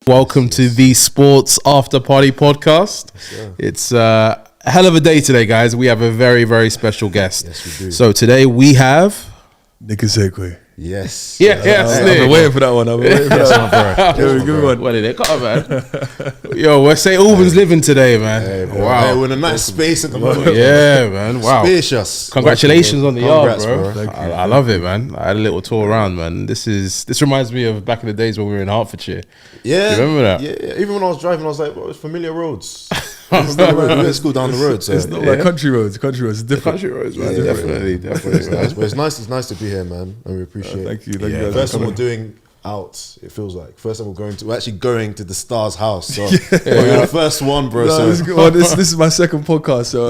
Welcome to the Sports Afterparty podcast. It's a hell of a day today, guys. We have a very, very special guest. Yes, we do. So today we have Nick Isiekwe. Yes. Yes, I've been waiting for that one. Good one. What did it come, man? Yo, we're St. Albans living today, man. Hey, wow. Hey, we're in a nice space at the moment. Yeah, man. Wow. Spacious. Congratulations on the yard, bro. Thank you. I love it, man. I had a little tour around, man. This reminds me of back in the days when we were in Hertfordshire. Yeah. Do you remember that? Yeah. Even when I was driving, I was like, well, it's familiar roads. We went to school down the road. So. It's not like country roads. Country roads is different. Country roads, man. Yeah, Definitely. It's nice to be here, man. And we appreciate it. Thank you. Thank you guys. First time we're doing out, it feels like. First time we're actually going to the Stars house. So we're the first one, bro. No, So. this is my second podcast, so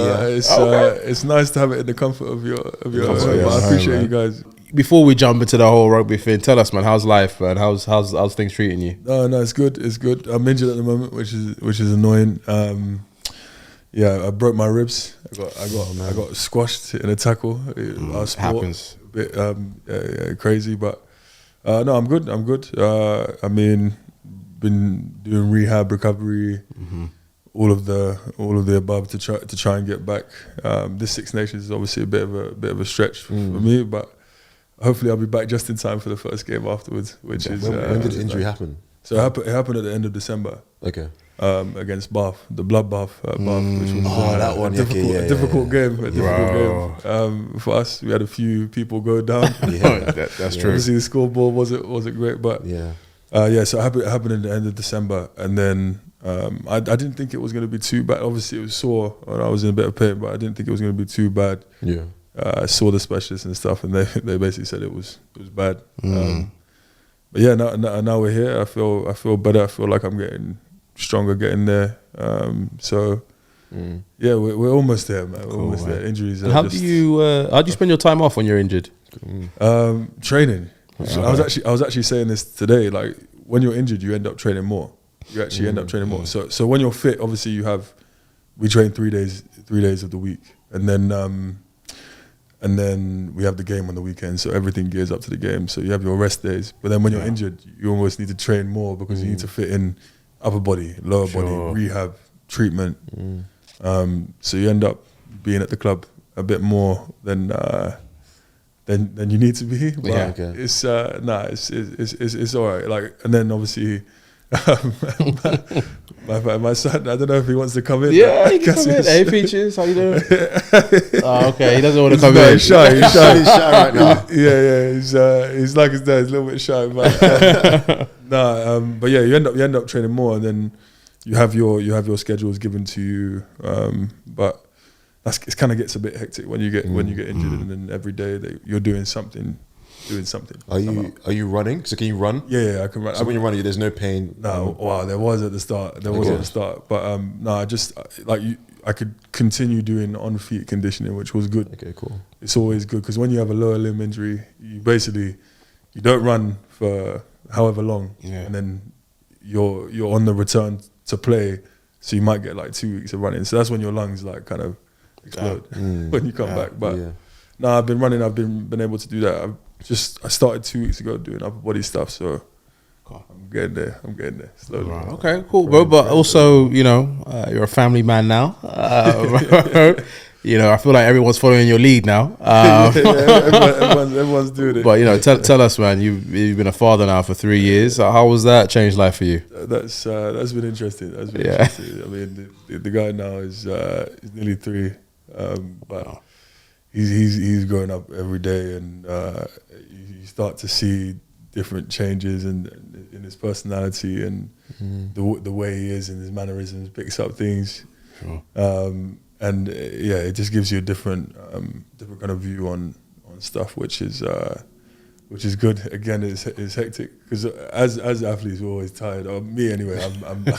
it's nice to have it in the comfort of your home. Yeah. I appreciate you guys. Before we jump into the whole rugby thing, tell us, man, how's life, man? How's things treating you? No, it's good. It's good. I'm injured at the moment, which is annoying. I broke my ribs. I got squashed in a tackle. Our sport, happens. A bit crazy, but no, I'm good. I mean, been doing rehab, recovery, all of the above to try and get back. This Six Nations is obviously a bit of a stretch for me, but hopefully I'll be back just in time for the first game afterwards. When did the injury happen? So it happened at the end of December. Okay. Against Bath, the bloodbath, Bath, which was that one. a difficult game. For us, we had a few people go down. That's true. Obviously, the scoreboard wasn't great, but so it happened at the end of December, and then I didn't think it was going to be too bad. Obviously, it was sore, and I was in a bit of pain, but I didn't think it was going to be too bad. Yeah. I saw the specialists and stuff, and they basically said it was bad. But yeah, now we're here. I feel better. I feel like I'm getting stronger, getting there. We're almost there, man. We're almost there. Injuries. And how do you spend your time off when you're injured? Training. So I was actually saying this today. Like when you're injured, you end up training more. You actually end up training more. So when you're fit, obviously we train 3 days of the week, and then we have the game on the weekend, so everything gears up to the game. So you have your rest days, but then when you're injured, you almost need to train more because you need to fit in upper body, lower body, rehab, treatment. So you end up being at the club a bit more than you need to be. But it's all right. Like, and then obviously. My son, I don't know if he wants to come in. Yeah, he can come in. Hey, Peaches, how you doing? Okay, he doesn't want to come in. He's shy. He's shy right now. Yeah. He's like his dad. He's a little bit shy, but but yeah, you end up training more, and then you have your schedules given to you. But it kind of gets a bit hectic when you get injured, and then every day you're doing something. Are you running? So can you run? Yeah, I can run. So when you're running, there's no pain. No, there was at the start. But I could continue doing on feet conditioning, which was good. Okay, cool. It's always good because when you have a lower limb injury, you don't run for however long, and then you're on the return to play, so you might get like 2 weeks of running. So that's when your lungs like kind of explode when you come back. But I've been running. I've been able to do that. I started 2 weeks ago doing upper body stuff, so I'm getting there slowly. Right. Okay, cool, bro. But also, you're a family man now. I feel like everyone's following your lead now. Everyone's doing it. But tell us, man. You've been a father now for 3 years. How was that changed life for you? That's been interesting. Interesting. I mean, the guy now is nearly 3, but. He's growing up every day, and you start to see different changes in his personality and the way he is and his mannerisms, picks up things, it just gives you a different kind of view on stuff, which is good. Again, it's hectic because as athletes we're always tired. Or me anyway.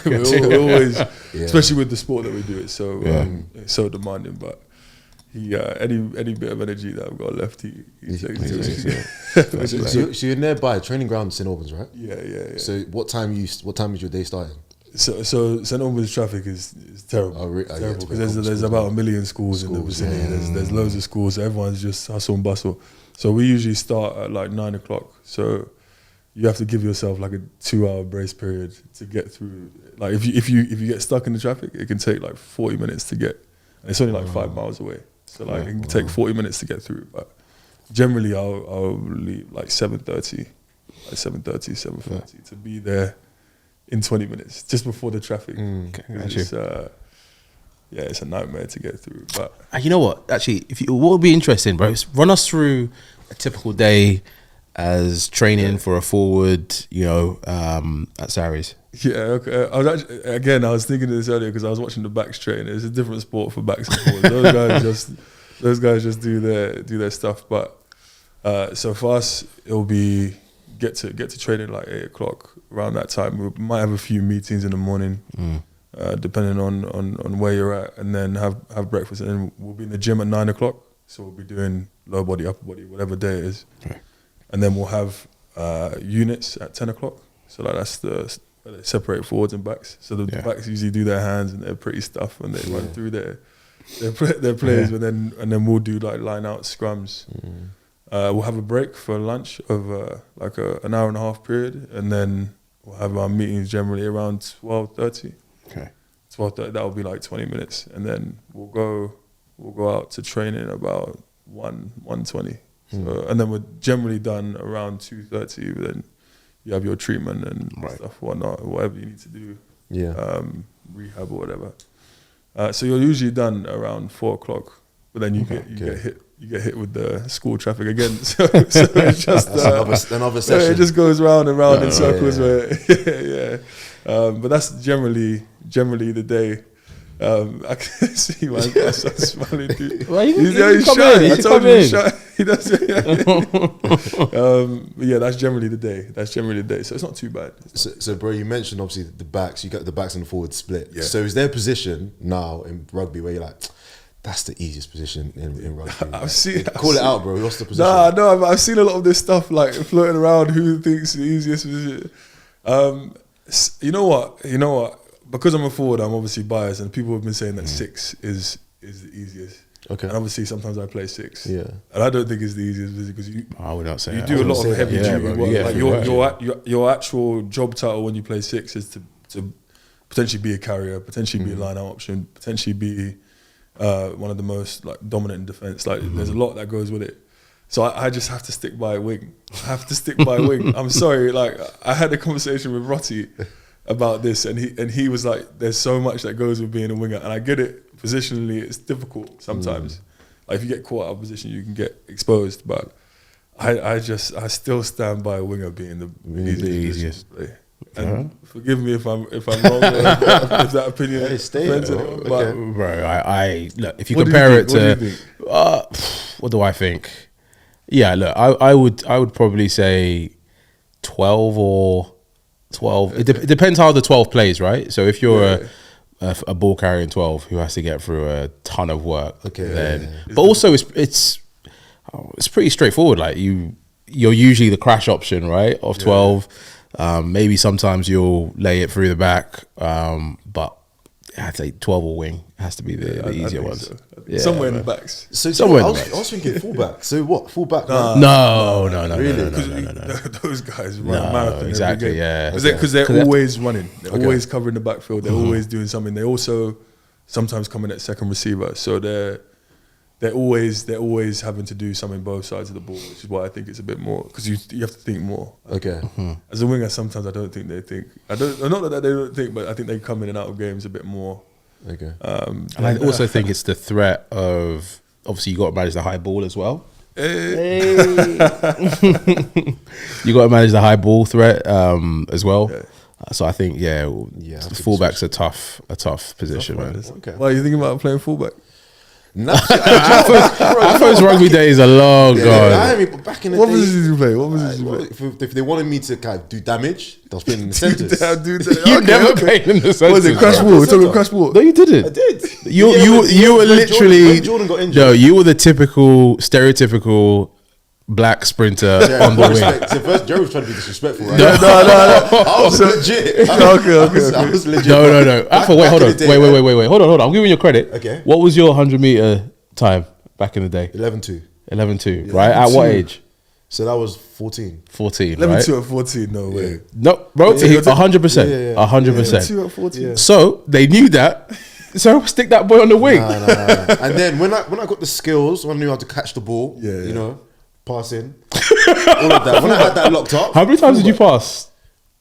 We're always, especially with the sport that we do. It's so demanding, but. Any bit of energy that I've got left, he takes it. So you're nearby, training ground St Albans, right? Yeah. So what time is your day starting? So St Albans traffic is terrible. Terrible because there's about 1 million schools in the vicinity. There's loads of schools. So everyone's just hustle and bustle. So we usually start at like 9 o'clock. So you have to give yourself like a 2-hour grace period to get through. Like if you get stuck in the traffic, it can take like 40 minutes to get. And it's only like 5 miles away, so like it can take 40 minutes to get through. But generally, I'll leave like 7:30, 7:30 to be there in 20 minutes, just before the traffic. It's a nightmare to get through. But you know what? Actually, what would be interesting, bro? Is run us through a typical day as training for a forward, at Saracens. Yeah, okay. I was thinking of this earlier because I was watching the backs train. It's a different sport for backs and forwards. Those guys just do their stuff. But so for us, it'll be get to training like 8 o'clock. Around that time, we might have a few meetings in the morning, depending on where you're at, and then have breakfast, and then we'll be in the gym at 9 o'clock. So we'll be doing lower body, upper body, whatever day it is, and then we'll have units at 10 o'clock. So like that's they separate forwards and backs. So the backs usually do their hands and their pretty stuff, and they run through their plays, and then we'll do like line out scrums. We'll have a break for lunch of like an hour and a half period, and then we'll have our meetings generally around 12:30. Okay, 12:30. That will be like 20 minutes, and then we'll go out to training about 1:20. So, and then we're generally done around 2:30. Then you have your treatment and stuff, whatnot, whatever you need to do, rehab or whatever. So you're usually done around 4 o'clock, but then you get hit with the school traffic again. So it's just another session. It just goes round and round in circles. But that's generally the day. I can see my son smiling. Well, he's shy. I told you he's shy. He does. Yeah, that's generally the day. So it's not too bad. So, bro, you mentioned obviously the backs. You got the backs and the forwards split. Yeah. So is there a position now in rugby where you're like, that's the easiest position in rugby? Call it out, bro. What's the position? No, I've seen a lot of this stuff like floating around. Who thinks the easiest position? You know what? Because I'm a forward, I'm obviously biased, and people have been saying that 6 is the easiest. Okay. And obviously sometimes I play 6. Yeah. And I don't think it's the easiest because I would not say you that. do a lot of heavy duty work. Like your actual job title when you play 6 is to potentially be a carrier, potentially be a line-out option, potentially be one of the most like dominant in defence. Like there's a lot that goes with it. So I just have to stick by wing. I'm sorry. Like I had a conversation with Rotti about this, and he was like, "There's so much that goes with being a winger," and I get it. Positionally, it's difficult sometimes. Like if you get caught out of position, you can get exposed. But I still stand by a winger being the easiest. And forgive me if I'm wrong. If that opinion offends anyone, but bro, I look. If you compare it to, what do I think? Yeah, look, I would probably say 12 or 12. It depends how the 12 plays, right? So if you're a ball carrying 12 who has to get through a ton of work, but also it's pretty straightforward. Like you're usually the crash option, right? Of 12. Maybe sometimes you'll lay it through the back, but I'd say 12 or wing has to be the easier ones. So. Yeah, somewhere in the backs. So somewhere I was thinking fullback. So what? Fullback? No. Those guys run a marathon. Exactly. Every game. Yeah. Because they're always running. They're always covering the backfield. They're always doing something. They also sometimes come in at second receiver. So they're always having to do something both sides of the ball, which is why I think it's a bit more because you have to think more. Okay. As a winger, sometimes I don't think they think. Not that they don't think, but I think they come in and out of games a bit more. Okay. And I also think it's the threat of obviously you got to manage the high ball as well. Hey. You got to manage the high ball threat as well. Yeah. So I think fullback's a tough position, man. Okay. Well, you thinking about playing fullback? No, Afo's rugby days are long gone. I mean, but back in the what day, position did you play? What position did you play? If they wanted me to kind of do damage, I was playing in the centres. You never played in the centres. Was it crash ball? Talking crash ball? No, you didn't. I did. You were literally. Jordan got injured. No, you were the stereotypical black sprinter on the wing. So first, Jerry was trying to be disrespectful, right? No. I was legit. Okay. I was legit. No. Afo, wait, hold on. Wait. Hold on. I'm giving you credit. Okay. What was your 100-meter time back in the day? 11.2. 11.2, right? At what age? So that was 14. 14, Level right? 2 at 14, no way. No, bro, 100%. 100%. Level 2 at 14. So they knew that. So stick that boy on the wing. Nah. And then when I got the skills, when I knew how to catch the ball, you know, passing, all of that. When I had that locked up. How many times did you pass?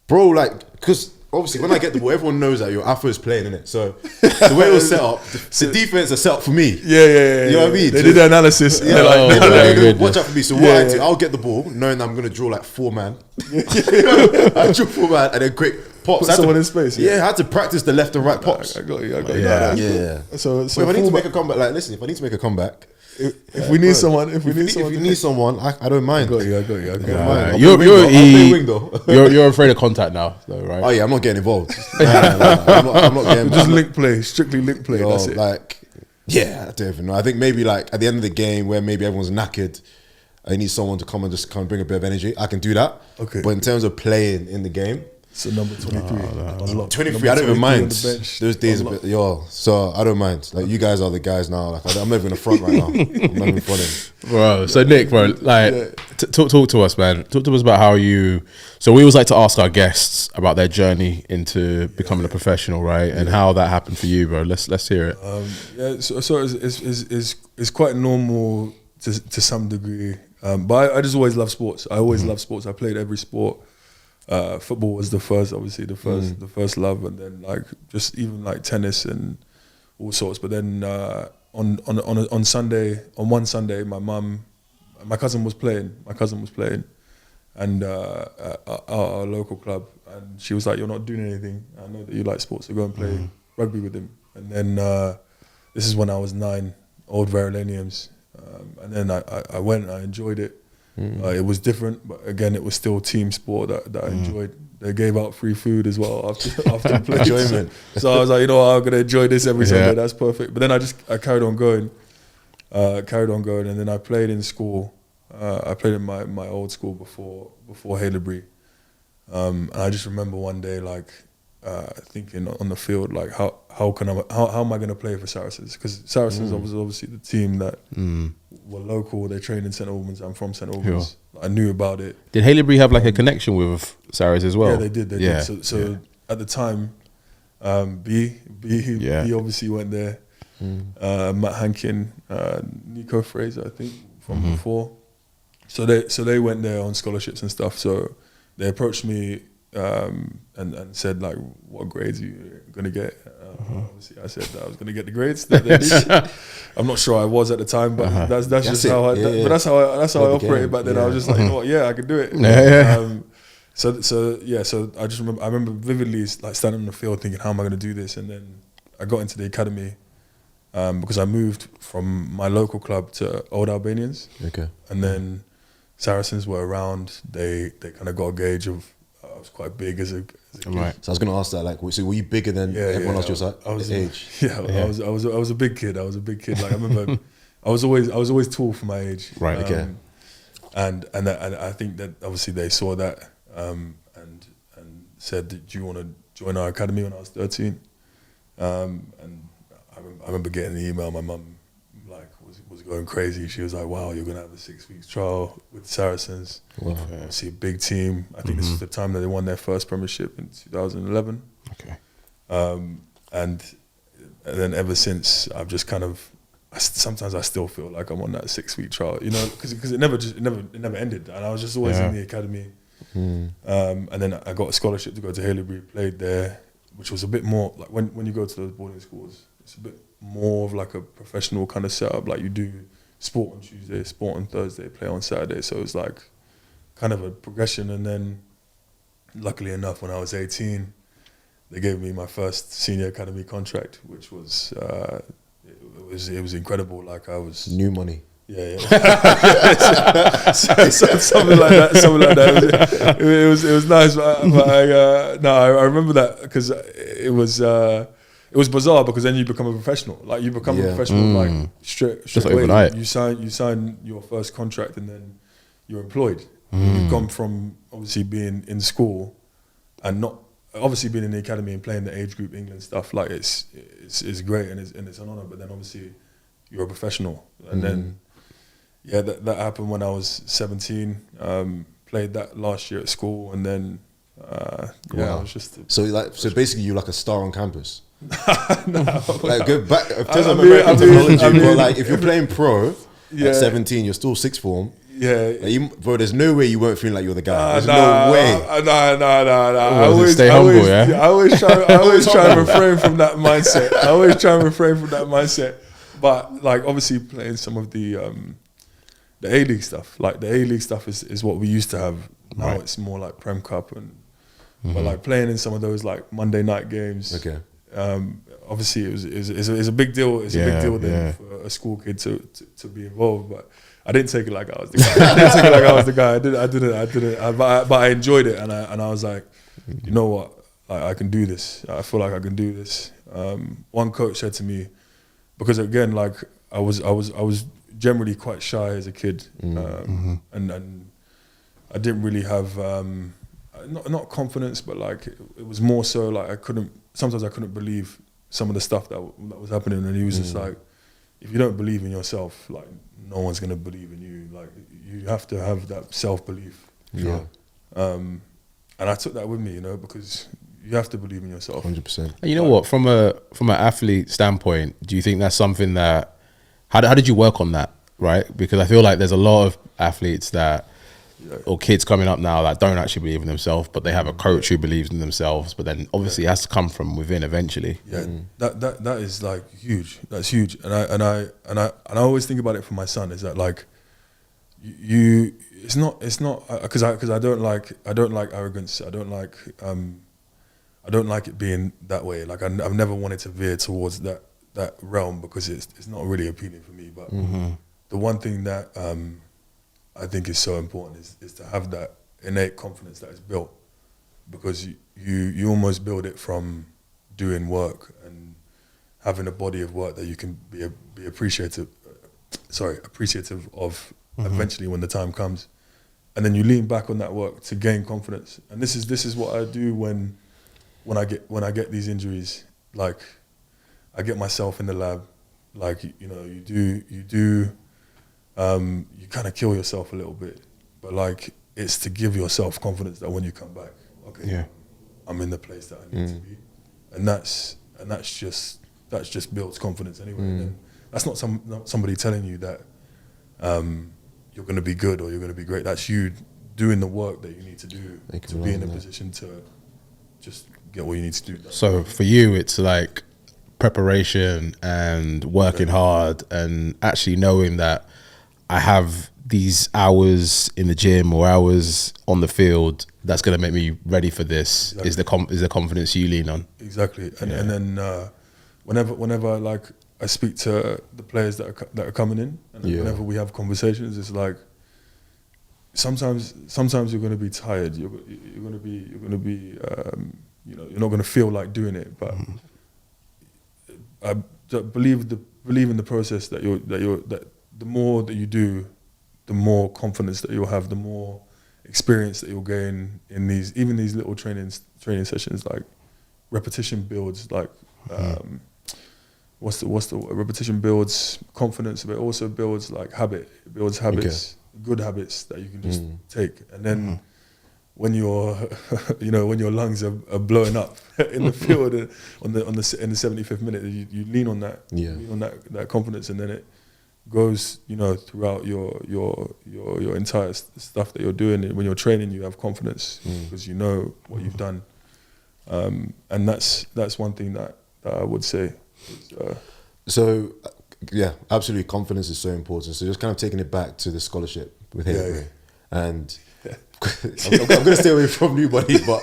Bro, like, because obviously when I get the ball, everyone knows that your Afo is playing, innit? So the way it was set up, the defense is set up for me. Yeah. You know what I mean? They did the analysis. Yeah, They're like, watch out for me. So what I do, I'll get the ball, knowing that I'm going to draw like 4 man. I draw 4 man and then quick pops. Put someone in space. Yeah, I had to practice the left and right pops. I got you. Yeah. So Wait, if I need to make a comeback, like, listen, if I need to make a comeback, if we need someone, if you need someone, I don't mind. I got you. You're afraid of contact now, though, right? Oh yeah, I'm not getting involved. I'm not getting. Just link play, strictly link play. That's it. Like, yeah, I don't even know. I think maybe like at the end of the game where maybe everyone's knackered, I need someone to come and just kind of bring a bit of energy. I can do that. Okay. But in terms of playing in the game, so number 23. 23, I don't even mind. Those days a bit, so I don't mind. Like, you guys are the guys now. Like, I'm not even in the front right now. I'm not even fronting. Bro, so Nick, bro, like, talk to us, man. Talk to us about how you. So we always like to ask our guests about their journey into becoming a professional, right? And how that happened for you, bro. Let's hear it. So it's quite normal to some degree. But I just always love sports. I always love sports. I played every sport. Football was the first, obviously the first love, and then like just even like tennis and all sorts. But then on one Sunday, my cousin was playing, and our local club, and she was like, "You're not doing anything. I know that you like sports, so go and play rugby with him." And then this is when I was 9, old Verulaniums, and then I went and I enjoyed it. It was different, but again, it was still team sport that I enjoyed. They gave out free food as well after play. Enjoyment. So I was like, you know what, I'm gonna enjoy this every Sunday. That's perfect. But then I carried on going, and then I played in school. I played in my old school before Haileybury, and I just remember one day like thinking on the field like how am I gonna play for Saracens? Because Saracens was obviously the team that were local. They trained in St Albans. I'm from St Albans. I knew about it. Did Haileybury have like a connection with Saracens as well? Yeah, they did. They did. So at the time, B obviously went there. Matt Hankin, Nico Fraser, I think from before. So they went there on scholarships and stuff. So they approached me and said like, what grades are you gonna get? Obviously I said that I was gonna get the grades that they needed. I'm not sure I was at the time, but that's just how but that's how I operated back then. I was just like, you know what, I could do it. So I remember vividly like standing on the field thinking, how am I gonna do this? And then I got into the academy because I moved from my local club to Old Albanians. Okay. And then Saracens were around. They kind of got a gauge of I was quite big as a kid. Right. So I was going to ask that, like, so were you bigger than everyone else your side? I was age. I was a big kid. Like I remember, I was always tall for my age. Right. Okay. And I think that obviously they saw that and said, "Do you want to join our academy?" When I was 13, and I remember getting the email. My mum was going crazy. She was like, "Wow, you're gonna have a 6 weeks trial with Saracens. Wow. Obviously a big team. I think this is the time that they won their first premiership in 2011. Okay. And then ever since, I've just kind of. Sometimes I still feel like I'm on that 6 week trial, you know, because it never ended, and I was just always in the academy. And then I got a scholarship to go to Haileybury, played there, which was a bit more like when you go to those boarding schools, it's a bit more of like a professional kind of setup. Like you do sport on Tuesday, sport on Thursday, play on Saturday. So it's like kind of a progression. And then luckily enough, when I was 18, they gave me my first senior academy contract, which was it was incredible. Like I was new money. Yeah. Something like that. It was nice. But I remember that because it was bizarre, because then you become a professional. Like you become a professional like straight away. You sign your first contract and then you're employed. You've gone from obviously being in school and not obviously being in the academy and playing the age group England stuff. Like it's great and it's an honor. But then obviously you're a professional, and then Yeah, that happened when I was 17. Played that last year at school, and then I was just so basically you're like a star on campus. No, like go back. But like if you're playing pro at 17, you're still sixth form. Yeah, like bro. There's no way you weren't feeling like you're the guy. There's no way. No. I always try to refrain from that mindset. But like obviously playing some of the A-League stuff. Like the A-League stuff is what we used to have. Now it's more like Prem Cup but like playing in some of those like Monday night games. Okay. Obviously it's a big deal. It's a big deal then for a school kid to be involved. But I didn't take it like I was the guy. I didn't. But I enjoyed it, and I was like, you know what, I can do this. I feel like I can do this. One coach said to me, because again, like I was generally quite shy as a kid, and I didn't really have not confidence, but like it was more so like sometimes I couldn't believe some of the stuff that was happening, and he was just like, if you don't believe in yourself, like no one's gonna believe in you. Like you have to have that self-belief. Yeah. And I took that with me, you know, because you have to believe in yourself. 100%. And you know what? From an athlete standpoint, do you think that's something that? How did you work on that? Right, because I feel like there's a lot of athletes that, or kids coming up now that don't actually believe in themselves, but they have a coach who believes in themselves. But then obviously it has to come from within eventually. Yeah, that is like huge. That's huge. And I always think about it for my son. Is that like it's not because I don't like arrogance. I don't like it being that way. Like I've never wanted to veer towards that realm because it's not really appealing for me. But the one thing that I think is so important is to have that innate confidence that is built, because you almost build it from doing work and having a body of work that you can be appreciative of eventually when the time comes, and then you lean back on that work to gain confidence. And this is what I do when I get these injuries. Like I get myself in the lab, like you know you kind of kill yourself a little bit, but like it's to give yourself confidence that when you come back, okay, I'm in the place that I need to be, and that's just builds confidence anyway. And that's not somebody telling you that you're going to be good or you're going to be great. That's you doing the work that you need to do to be in a position to just get what you need to do done. So for you, it's like preparation and working hard and actually knowing that I have these hours in the gym or hours on the field that's going to make me ready for this. Exactly. Is the confidence you lean on. Exactly. And then whenever like I speak to the players that are coming in, and whenever we have conversations, it's like sometimes you're going to be tired. You're going to be you're not going to feel like doing it, but I believe in the process that the more that you do, the more confidence that you'll have, the more experience that you'll gain in these little training sessions. Like repetition builds, like what's the repetition builds confidence, but it also builds like habit. It builds habits, good habits that you can just take, and then. When your when your lungs are blowing up in the field in the 75th minute, you lean on that, lean on that confidence, and then it goes throughout your entire stuff that you're doing. When you're training, you have confidence because you know what you've done, and that's one thing that I would say. So absolutely, confidence is so important. So just kind of taking it back to the scholarship with Haileybury, and. I'm going to stay away from new bodies, but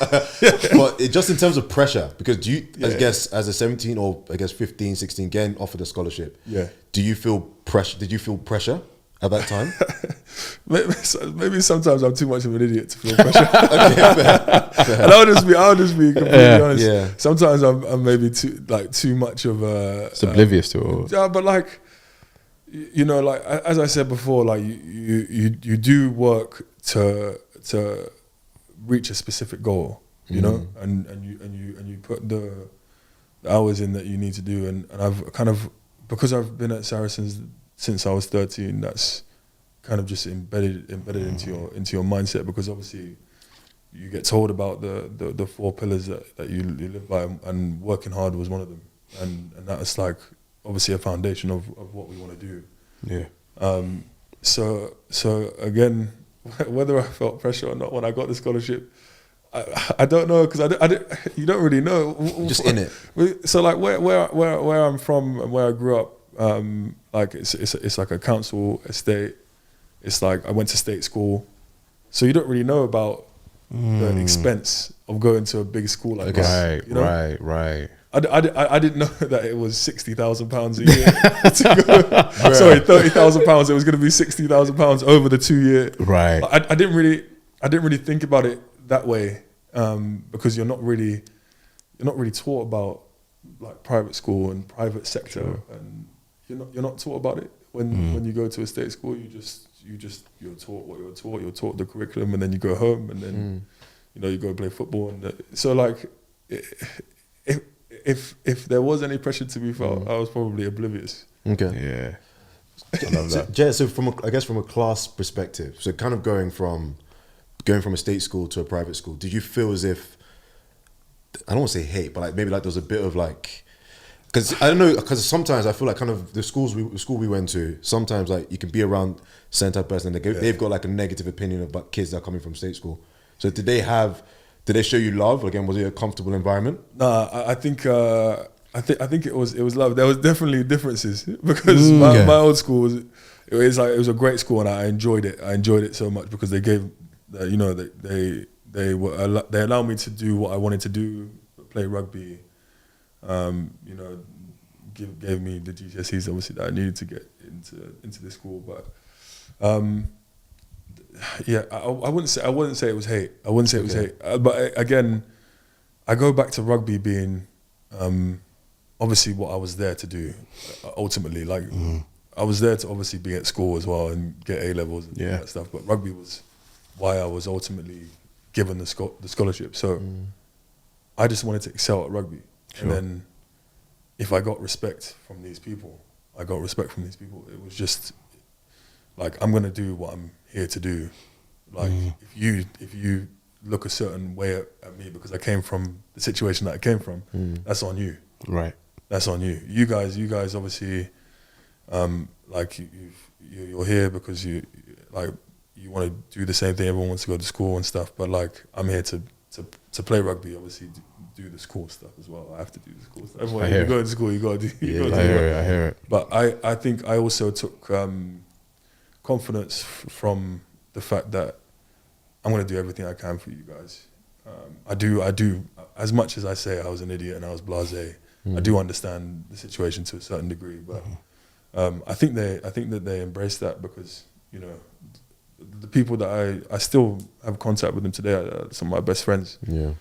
just in terms of pressure, because I guess as a 17 or I guess 15, 16 getting offered a scholarship, do you feel pressure? Did you feel pressure at that time? Maybe sometimes I'm too much of an idiot to feel pressure. Fair. And I'll just be completely honest. Yeah. Sometimes I'm maybe too much of a... It's oblivious to it. Yeah, but like, like as I said before, like you do work to reach a specific goal, and you put the hours in that you need to do, and I've kind of, because I've been at Saracens since I was 13, that's kind of just embedded into your mindset, because obviously you get told about the 4 pillars that you live by, and working hard was one of them, and that is like obviously a foundation of what we want to do. Yeah. So again, whether I felt pressure or not when I got the scholarship, I don't know, because you don't really know. Just in it. So like where I'm from and where I grew up, like it's like a council estate. It's like I went to state school, so you don't really know about the expense of going to a big school like this. Right, you know? right. I didn't know that it was £60,000 a year to go. Sorry, £30,000. It was going to be £60,000 over the 2 year. Right. I didn't really think about it that way, because you're not really taught about like private school and private sector, and you're not taught about it when you go to a state school. You're taught what you're taught. You're taught the curriculum, and then you go home, and then you go play football. And so like, if there was any pressure to be felt, I was probably oblivious. Okay. Yeah. I love that. Jez, so from a class perspective, so kind of going from a state school to a private school, did you feel as if, I don't want to say hate, but like maybe like there was a bit of like, because I don't know, because sometimes I feel like kind of the school we went to, sometimes like you can be around certain type of person and they've got like a negative opinion about kids that are coming from state school. So did they show you love? Again, was it a comfortable environment? No, I think it was love. There was definitely differences, because my old school was a great school, and I enjoyed it. I enjoyed it so much because they gave, they allowed me to do what I wanted to do, play rugby. Gave me the GCSEs obviously that I needed to get into the school, but I wouldn't say it was hate. I wouldn't say it was hate. But again, I go back to rugby being obviously what I was there to do. Ultimately, like I was there to obviously be at school as well and get A levels and that stuff. But rugby was why I was ultimately given the scholarship. So I just wanted to excel at rugby. Sure. And then if I got respect from these people, I got respect from these people. It was just like, I'm going to do what I'm here to do. Like if you look a certain way at me because I came from the situation that I came from, that's on you. Right. That's on you. You guys obviously, like you're here because you want to do the same thing. Everyone wants to go to school and stuff. But like, I'm here to play rugby, obviously, do the school stuff as well. I have to do the school stuff. Everyone, you go to school, you got to do. I hear it. But I think I also took confidence from the fact that I'm going to do everything I can for you guys. I do. As much as I say I was an idiot and I was blasé, I do understand the situation to a certain degree. But I think that they embrace that because the people that I still have contact with them today are some of my best friends. Yeah.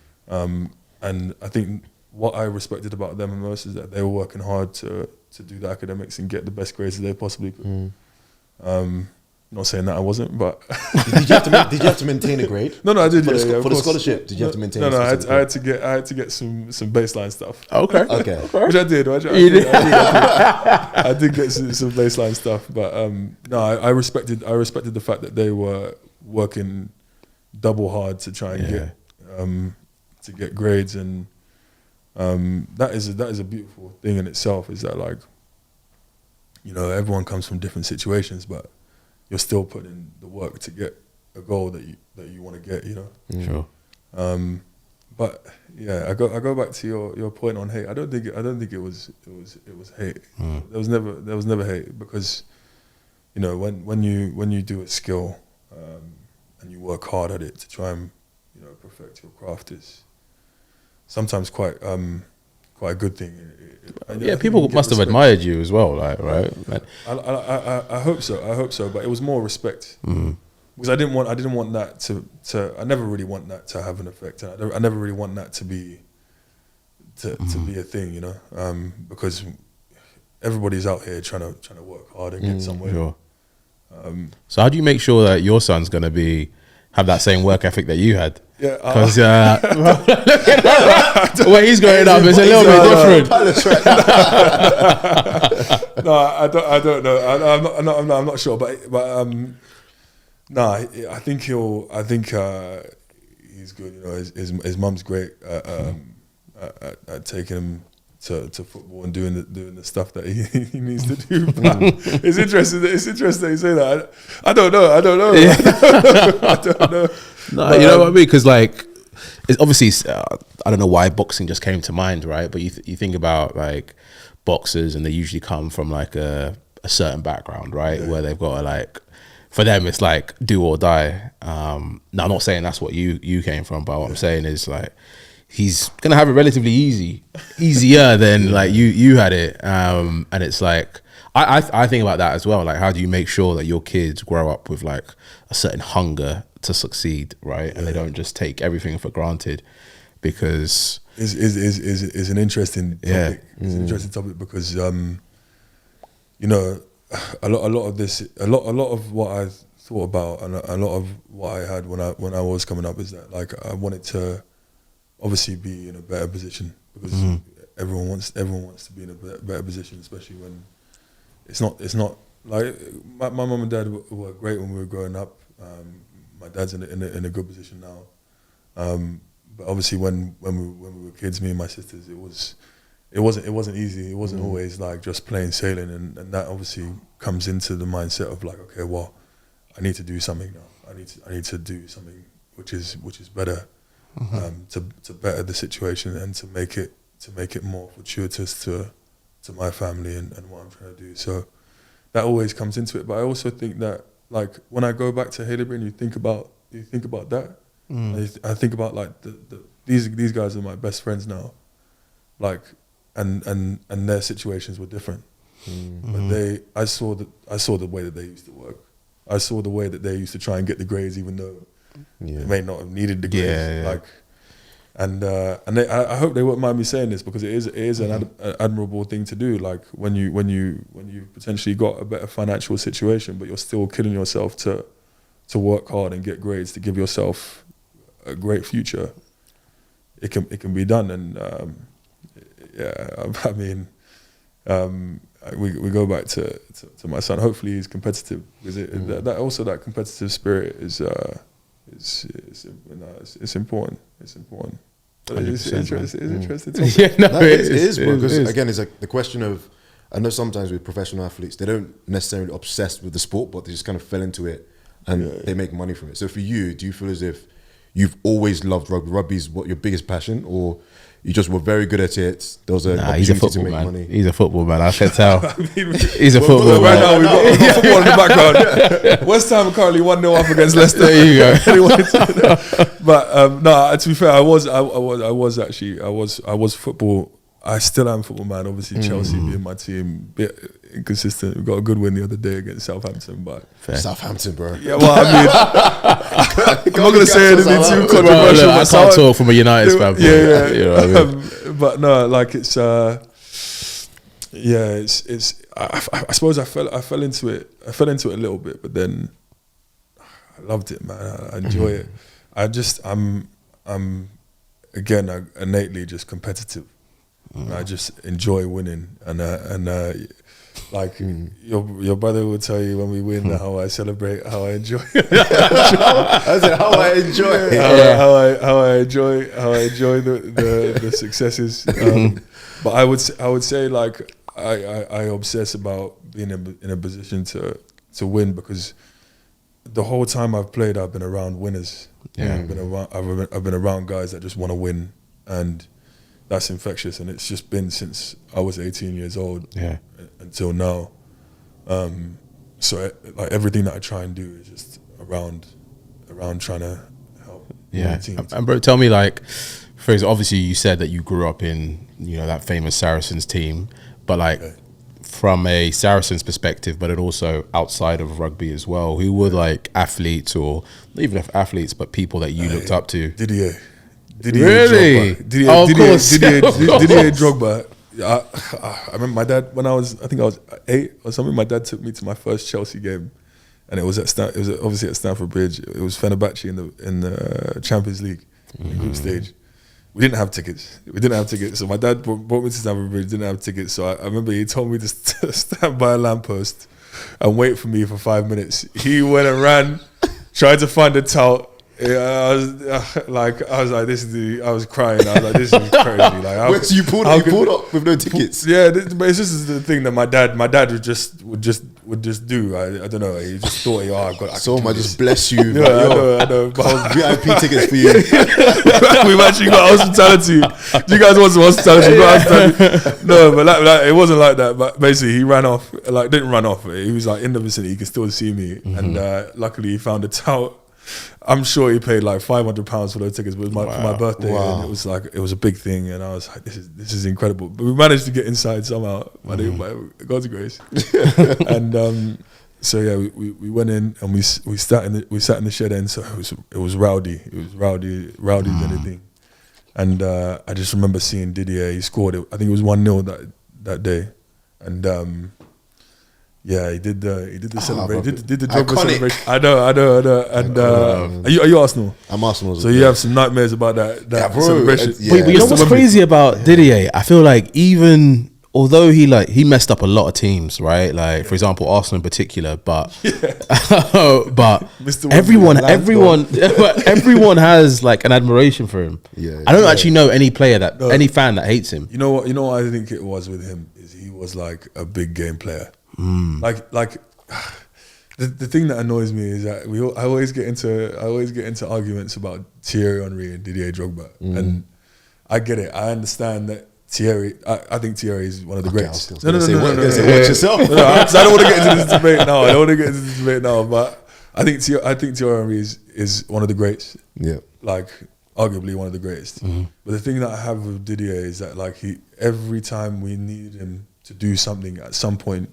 And I think what I respected about them the most is that they were working hard to do the academics and get the best grades that they possibly could. Not saying that I wasn't, but did you have to maintain a grade? No, I did. For the scholarship, did you have to maintain? No, I had to get some baseline stuff. Okay. Which I did. I did get some baseline stuff, but no, I respected the fact that they were working double hard to try and get grades, and that is a beautiful thing in itself. Is that like, everyone comes from different situations, but you're still putting in the work to get a goal that you want to get, Sure. But yeah, I go back to your point on hate. I don't think it was hate. There was never hate, because when you do a skill and you work hard at it to try and perfect your craft, is sometimes quite a good thing. People must have admired you as well, like, right? I hope so. But it was more respect, because I didn't want that to. I never really want that to have an effect. I never really want that to be a thing, because everybody's out here trying to work hard and get somewhere. Sure. So how do you make sure that your son's going to be, have that same work ethic that you had. Yeah, Because where he's going up, it's a little bit different. No, I don't know. I'm not sure, but no, I think he's good. You know, his mum's great at taking him to football and doing the stuff that he needs to do. But it's interesting that you say that. I don't know. Yeah. I don't know. No, But, you know what I mean? Because like, it's obviously, I don't know why boxing just came to mind, right? But you think about like boxers, and they usually come from like a certain background, right? Yeah. Where they've got to like, for them, it's like do or die. Now, I'm not saying that's what you came from, but what I'm saying is like, he's gonna have it relatively easier than like you had it. And it's like, I think about that as well. Like, how do you make sure that your kids grow up with like a certain hunger to succeed, right? And they don't just take everything for granted, because is an interesting topic. Yeah. It's an interesting topic because you know, a lot of what I thought about, and a lot of what I had when I was coming up, is that like I wanted to obviously be in a better position, because everyone wants to be in a better position, especially when it's not like my mum and dad were great when we were growing up. My dad's in a good position now, but obviously when we were kids, me and my sisters, it wasn't easy. It wasn't always like just plain sailing, and that obviously comes into the mindset of like, okay, well, I need to do something now. I need to do something which is better, to better the situation and to make it more fortuitous to my family and what I'm trying to do. So that always comes into it. But I also think that like when I go back to Haileybury and you think about that, I think about like these guys are my best friends now, like and their situations were different, but I saw the way that they used to work. I saw the way that they used to try and get the grades, even though they may not have needed the grades. Like, and I hope they won't mind me saying this, because it is an admirable thing to do. Like when you potentially got a better financial situation, but you're still killing yourself to work hard and get grades to give yourself a great future. It can be done, and I mean, we go back to my son. Hopefully he's competitive, because that competitive spirit is important. It's important. But it's interesting. Yeah, no, it is, because again, it's like the question of, I know sometimes with professional athletes, they don't necessarily obsessed with the sport, but they just kind of fell into it and they make money from it. So for you, do you feel as if you've always loved rugby? Rugby is what your biggest passion, or you just were very good at it? There was an opportunity to make money. He's a football man. I can tell. He's a man. football man. Right now we've got football in the background. West Ham currently 1-0 up against Leicester. There you go. But no, to be fair, I was football. I still am football man. Obviously, Chelsea being my team, bit inconsistent. We got a good win the other day against Southampton, but Southampton, bro. Yeah, well, I mean, I'm not gonna say anything too controversial. I can't talk from a United fan. Yeah. You know what I mean? But no, like it's I suppose I fell into it. I fell into it a little bit, but then I loved it, man. I enjoy it. I'm again innately just competitive. I just enjoy winning, and like your brother will tell you when we win how I celebrate, how I enjoy. I said how I enjoy, how I enjoy the successes. But I would say like I obsess about being in a position to win, because the whole time I've played, I've been around winners. Yeah, I've been around guys that just want to win, and that's infectious, and it's just been since I was 18 years old until now. So like everything that I try and do is just around trying to help teams. And bro, tell me, like, for example, obviously you said that you grew up in, you know, that famous Saracens team, but like from a Saracens perspective, but it also outside of rugby as well, who were like athletes, or not even athletes, but people that you looked up to? Didier really? Drogba. Didier Drogba. I remember my dad, when I think I was 8 or something, my dad took me to my first Chelsea game, and it was obviously at Stamford Bridge. It was Fenerbahce in the Champions League in the group stage. We didn't have tickets. So my dad brought me to Stamford Bridge. Didn't have tickets. So I remember he told me to stand by a lamppost and wait for me for 5 minutes. He went and ran, tried to find a tout. I was like, I was crying. I was like, this is crazy. Like, wait, so you pulled up with no tickets? Yeah, but it's just the thing that my dad would just do. I don't know. He just thought, I've got. Someone might just bless you. Yeah, I know. But VIP tickets for you. We've actually got hospitality. Do you guys want some hospitality? No, but it wasn't like that. But basically, he ran off. Like, didn't run off. He was like in the vicinity. He could still see me, and luckily he found a tout. I'm sure he paid like £500 for those tickets, but it was for my birthday, and it was a big thing, and I was like, this is incredible. But we managed to get inside somehow, by God's grace. And so yeah, we went in and we sat in the shed end. So it was rowdy. It was rowdy as anything. And I just remember seeing Didier. He scored it. I think it was 1-0 that day, and. Yeah, he did the celebration. Did the Drogba celebration. I know. And are you Arsenal? I'm Arsenal. So you have some nightmares about that celebration. But you know what's crazy about Didier? I feel like even although he messed up a lot of teams, right? Like for example, Arsenal in particular. But but everyone has like an admiration for him. Yeah, I don't actually know any player any fan that hates him. You know what I think it was with him is he was like a big game player. Like the thing that annoys me is that I always get into arguments about Thierry Henry and Didier Drogba, and I get it. I understand that Thierry. I think Thierry is one of the greats. No. Watch yourself. I don't want to get into this debate now. I don't want to get into this debate now. But I think Thierry Henry is one of the greats. Yeah, like arguably one of the greatest. But the thing that I have with Didier is that like every time we needed him to do something at some point.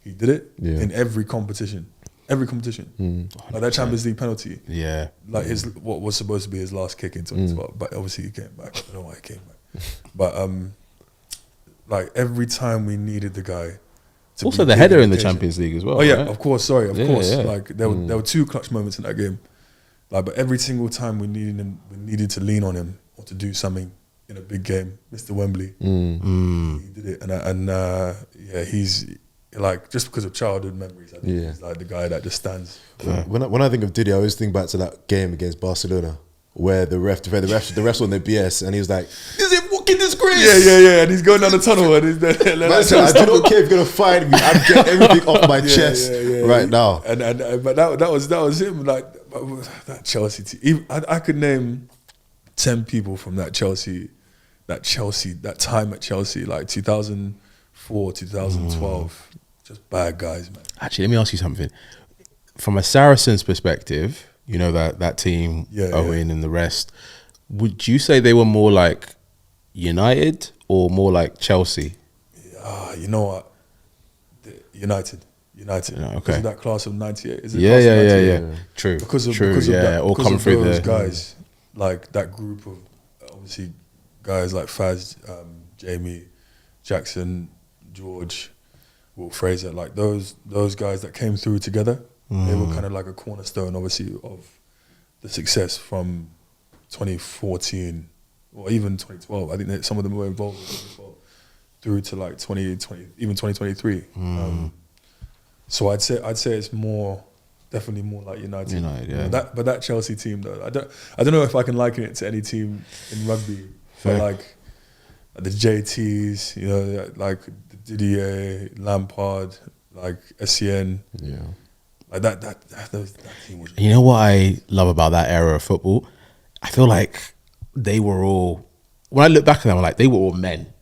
He did it in every competition. Like that Champions League penalty. Yeah. Like what was supposed to be his last kick in 2012. But obviously he came back. I don't know why he came back. But like every time we needed the guy to also the header in the Champions League as well. Oh yeah, right? of course. Sorry, of course. Yeah. Like there were two clutch moments in that game. Like, but every single time we needed to lean on him or to do something in a big game. Mr. Wembley. He did it. And he's like, just because of childhood memories, I think he's like the guy that just stands. When I think of Didier, I always think back to that game against Barcelona where the refs on their BS and he was like, "Is it fucking disgrace?" Yeah. And he's going down the tunnel and he's there. I do not care if you're gonna find me. I'm getting everything off my chest right now. But that was him. Like that Chelsea team. I could name 10 people from that time at Chelsea, like 2004, 2012. Just bad guys, man. Actually, let me ask you something. From a Saracens perspective, you know that team, Owen and the rest, would you say they were more like United or more like Chelsea? You know what? United. Okay. Because of that class of 98. Is it yeah. True. Because of those guys, like that group of obviously guys like Faz, Jamie, Jackson, George, Will Fraser, like those guys that came through together, they were kind of like a cornerstone, obviously, of the success from 2014 or even 2012. I think that some of them were involved in 2012 through to like 2020, even 2023. So I'd say it's definitely more like United. Yeah. But that Chelsea team though, I don't know if I can liken it to any team in rugby. But like the JTs, you know, like Didier, Lampard, like SCN. Yeah. Like that team was. You know what I love about that era of football? I feel like they were all. When I look back at them, I'm like they were all men.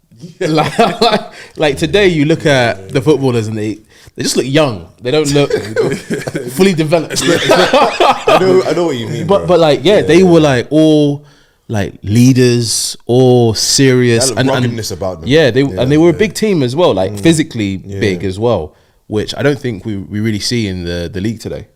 Yeah. like today, you look at the footballers and they just look young. They don't look fully developed. I know what you mean. But like they were like all like leaders, all serious and ruggedness about them. Yeah, they were a big team as well, like physically big as well, which I don't think we really see in the league today.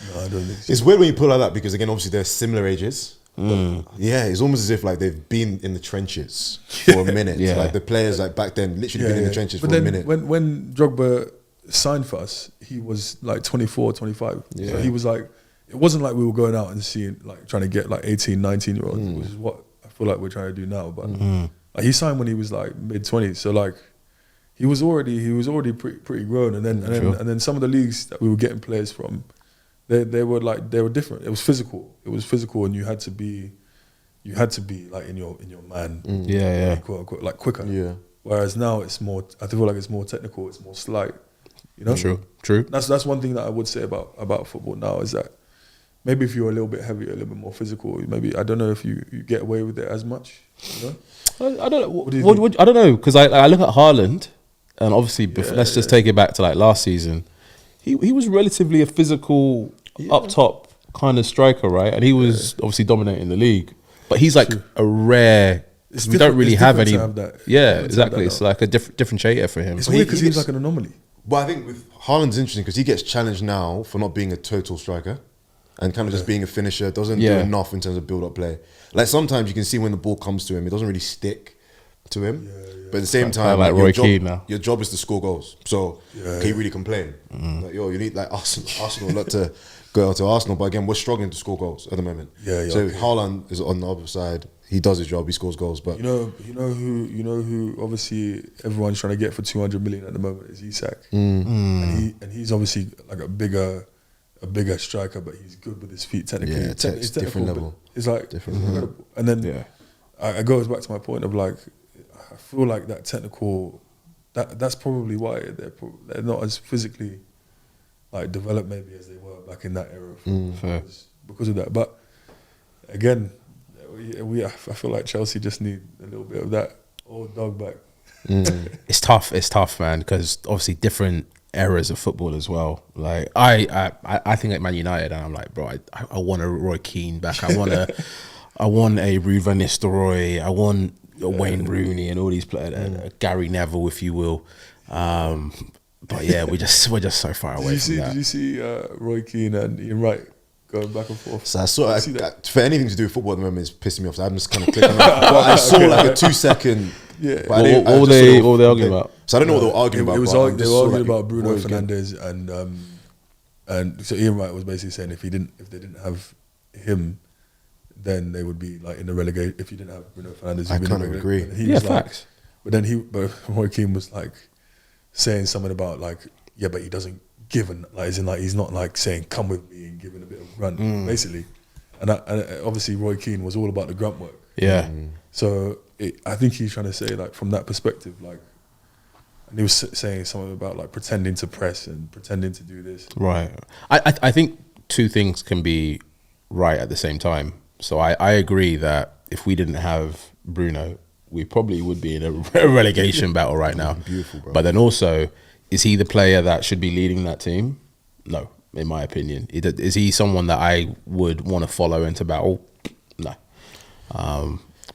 No, I don't think so. It's weird when you pull like that because again, obviously they're similar ages. Yeah, it's almost as if like they've been in the trenches for a minute. Like the players like back then literally been in the trenches for a minute. When Drogba signed for us, he was like 24, 25. Yeah. So he was like, it wasn't like we were going out and seeing, like trying to get like 18, 19-year-olds, which is what I feel like we're trying to do now. But like, he signed when he was like mid-20s. So like, he was already pretty grown. And then some of the leagues that we were getting players from, they were different. It was physical. And you had to be like in your man. Quote unquote, like quicker. Yeah. Whereas now it's more, I feel like it's more technical, it's more slight. You know? True. That's one thing that I would say about football now, is that maybe if you're a little bit heavier, a little bit more physical, maybe, I don't know if you get away with it as much. You know? I don't know. I don't know, because I look at Haaland, and obviously let's just take it back to like last season. He was relatively a physical up top kind of striker, right? And he was obviously dominating the league. But he's like a rare. We don't really have any. Exactly. It's like a differentiator for him. It's weird because he's like an anomaly. But I think with Haaland's interesting because he gets challenged now for not being a total striker and kind of just being a finisher. Doesn't do enough in terms of build-up play. Like sometimes you can see when the ball comes to him, it doesn't really stick to him. But at the same time, like Roy Keane now. Your job is to score goals. So can you really complain? Like, you need like Arsenal not to go out to Arsenal. But again, we're struggling to score goals at the moment. So Haaland is on the other side. He does his job. He scores goals. But you know who obviously everyone's trying to get for 200 million at the moment is Isak. And he's obviously like a bigger striker, but he's good with his feet technically. Yeah, it's different level. It's like incredible. And then it goes back to my point of like, I feel like that technical, that's probably why they're not as physically like developed maybe as they were back in that era because of that. But again, I feel like Chelsea just need a little bit of that old dog back. It's tough, man, because obviously different eras of football as well. Like I think at Man United, and I'm like, bro, I want a Roy Keane back. I want a Ruben Nistelrooy. I want Wayne Rooney and all these players, Gary Neville, if you will. But yeah, we're just so far away from that. Did you see Roy Keane and Ian Wright going back and forth? So I saw for anything to do with football at the moment, it's pissing me off. So I'm just kind of clicking. But I saw like a 2-second. Yeah. What were they arguing about? So I don't know what they were arguing about. They were arguing about Bruno Fernandes and so Ian Wright was basically saying if they didn't have him, then they would be like in the relegation. If you didn't have Bruno Fernandes, I kind of agree. Facts. But then Roy Keane was like saying something about like, yeah, but he doesn't give like, as in like he's not like saying come with me and giving a bit of grunt basically. And obviously Roy Keane was all about the grunt work. Yeah. So I think he's trying to say like from that perspective, like, and he was saying something about like pretending to press and pretending to do this. Right. I think two things can be right at the same time. So I agree that if we didn't have Bruno, we probably would be in a relegation battle right now. Beautiful, bro. But then also, is he the player that should be leading that team? No, in my opinion. Is he someone that I would want to follow into battle? No.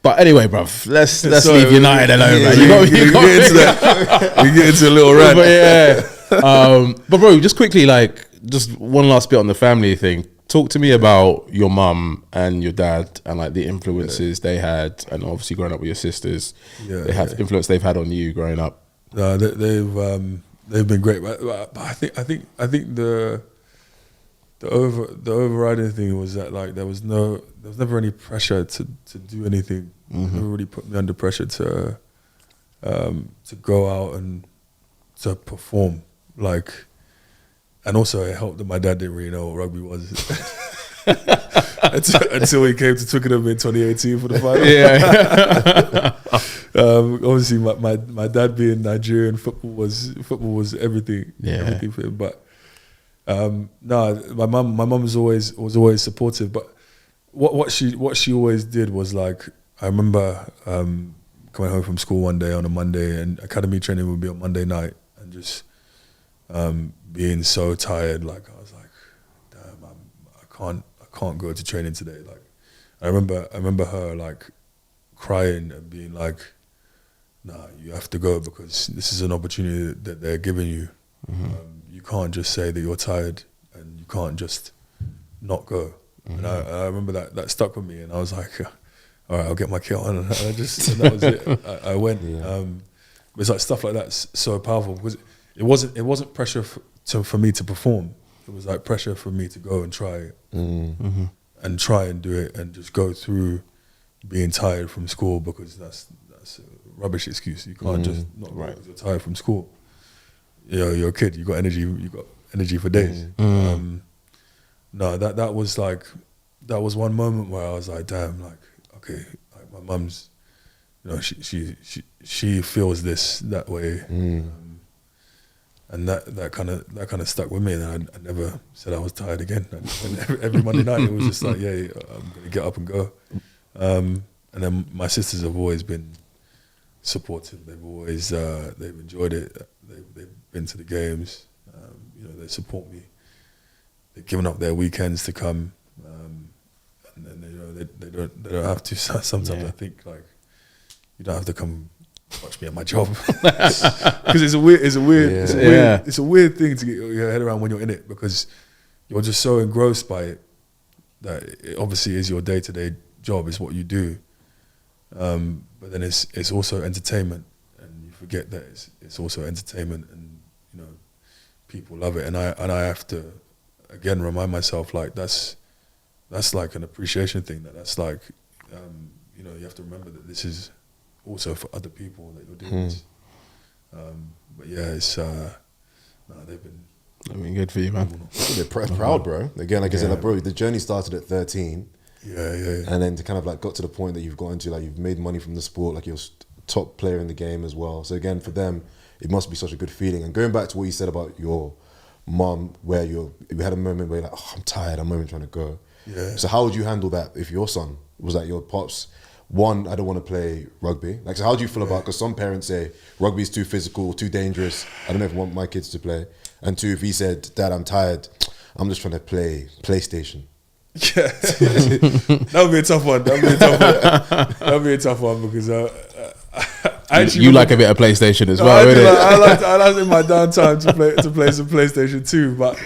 But anyway, bruv, let's leave United alone, man. We get into a little rant. But yeah. But bro, just quickly, like, just one last bit on the family thing. Talk to me about your mum and your dad and like the influences they had, and obviously growing up with your sisters. Influence they've had on you growing up. No, they've been great. But I think the overriding thing was that like there was never any pressure to do anything. Never really put me under pressure to go out and to perform. Like, and also it helped that my dad didn't really know what rugby was until he came to Twickenham in 2018 for the final. Obviously, my dad being Nigerian, football was everything. Everything for him. But no, my mum was always supportive. But what she always did was like, I remember coming home from school one day on a Monday, and academy training would be on Monday night, and just being so tired. Like I was like, damn, I can't go to training today. Like I remember her like crying and being like, nah, you have to go because this is an opportunity that they're giving you. You can't just say that you're tired, and you can't just not go. And I remember that stuck with me, and I was like, all right, I'll get my kit on, and that was it. I went. It's like stuff like that's so powerful because it wasn't pressure for me to perform. It was like pressure for me to go and try and try and do it and just go through being tired from school, because that's a rubbish excuse. You can't just not go because you're tired from school. You know, you're a kid. You got energy for days. No, that was one moment where I was like, damn, like, okay, like my mum's, you know, she feels that way, and that kind of stuck with me. And I never said I was tired again. And every Monday night it was just like, yeah, I'm gonna get up and go. And then my sisters have always been supportive. They've always they've enjoyed it. They've been to the games. You know, they support me. They've given up their weekends to come, and then you know they don't have to. Sometimes I think like, you don't have to come watch me at my job, because it's a weird thing to get your head around when you're in it, because you're just so engrossed by it that it obviously is your day-to-day job. It's what you do, but then it's also entertainment, and you forget that it's also entertainment, and you know, people love it, and I have to again remind myself, like, that's like an appreciation thing, that's like, you know, you have to remember that this is also for other people that you're doing this. But yeah, it's they've been good for you, man. They're proud, bro. Again, like I said, like, bro, the journey started at 13. Yeah. And then to kind of like got to the point that you've got into, like, you've made money from the sport, like you're top player in the game as well. So again, for them, it must be such a good feeling. And going back to what you said about your mum, where you had a moment where you're like, oh, I'm tired, I'm not even trying to go. Yeah. So how would you handle that if your son was like, your pops, one, I don't want to play rugby. Like, so how do you feel about, because some parents say rugby is too physical, too dangerous, I don't know if I want my kids to play. And two, if he said, Dad, I'm tired, I'm just trying to play PlayStation. Yeah, that would be a tough one. That would be a tough one because you like a bit of PlayStation as well, I like in my downtime to play some PlayStation too. But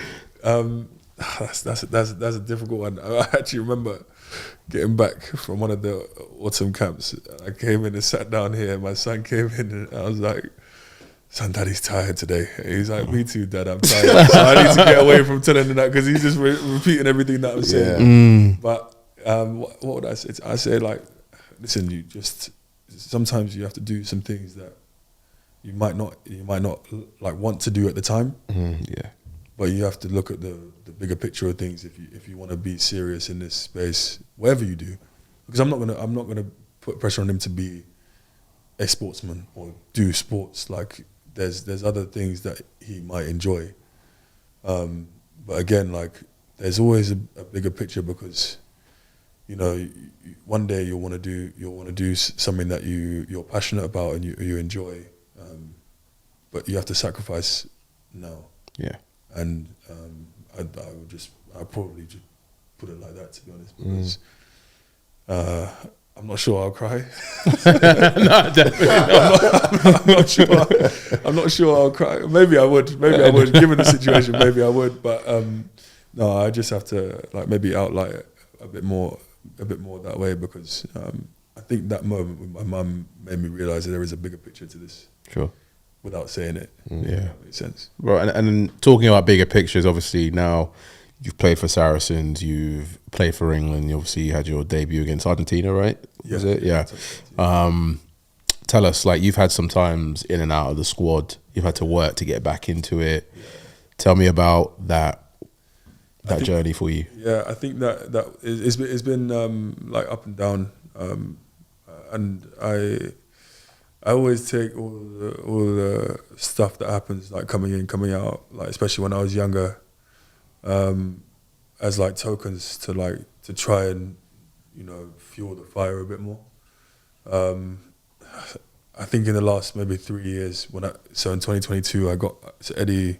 that's a difficult one. I actually remember getting back from one of the autumn camps. I came in and sat down here. My son came in and I was like, son, Daddy's tired today. He's like, me too, Dad, I'm tired. So I need to get away from telling him that, because he's just repeating everything that I'm saying. But what would I say? I say, like, listen, you just, sometimes you have to do some things that you might not like want to do at the time. But you have to look at the bigger picture of things if you want to be serious in this space, whatever you do. Because I'm not gonna put pressure on him to be a sportsman or do sports. Like, there's other things that he might enjoy, but again, like, there's always a bigger picture, because you know, one day you'll want to do something that you're passionate about and you enjoy, but you have to sacrifice now. And I'd probably just put it like that, to be honest, because I'm not sure I'll cry. No, definitely not. I'm not sure I'll cry. Maybe I would. Given the situation, maybe I would. But no, I just have to, like, maybe outline it a bit more that way, because I think that moment with my mum made me realise that there is a bigger picture to this. Sure. Without saying it. Yeah. That makes sense. Right, and talking about bigger pictures, obviously now you've played for Saracens, you've played for England, you obviously had your debut against Argentina, right? Yeah. Was it? Yeah. Tell us, like, you've had some times in and out of the squad, you've had to work to get back into it. Yeah. Tell me about that journey for you. Yeah, I think that it's been like up and down, and I always take all the stuff that happens, like coming in, coming out, like especially when I was younger, as like tokens to try and, you know, fuel the fire a bit more. I think in the last maybe 3 years, so in 2022 Eddie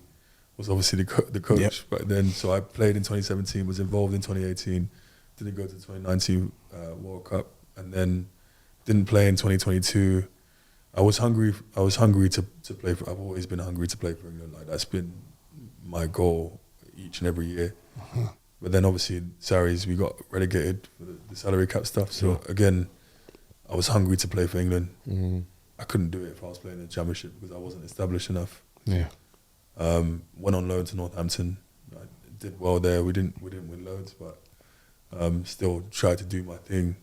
was obviously the coach, yep. But then so I played in 2017, was involved in 2018, didn't go to 2019 World Cup, and then didn't play in 2022. I was hungry to play for. I've always been hungry to play for England. Like, that's been my goal each and every year. But then obviously in Sarries we got relegated for the salary cap stuff. So again, I was hungry to play for England. I couldn't do it if I was playing in the Championship because I wasn't established enough. Yeah. Went on loan to Northampton. I did well there. We didn't win loads, but still tried to do my thing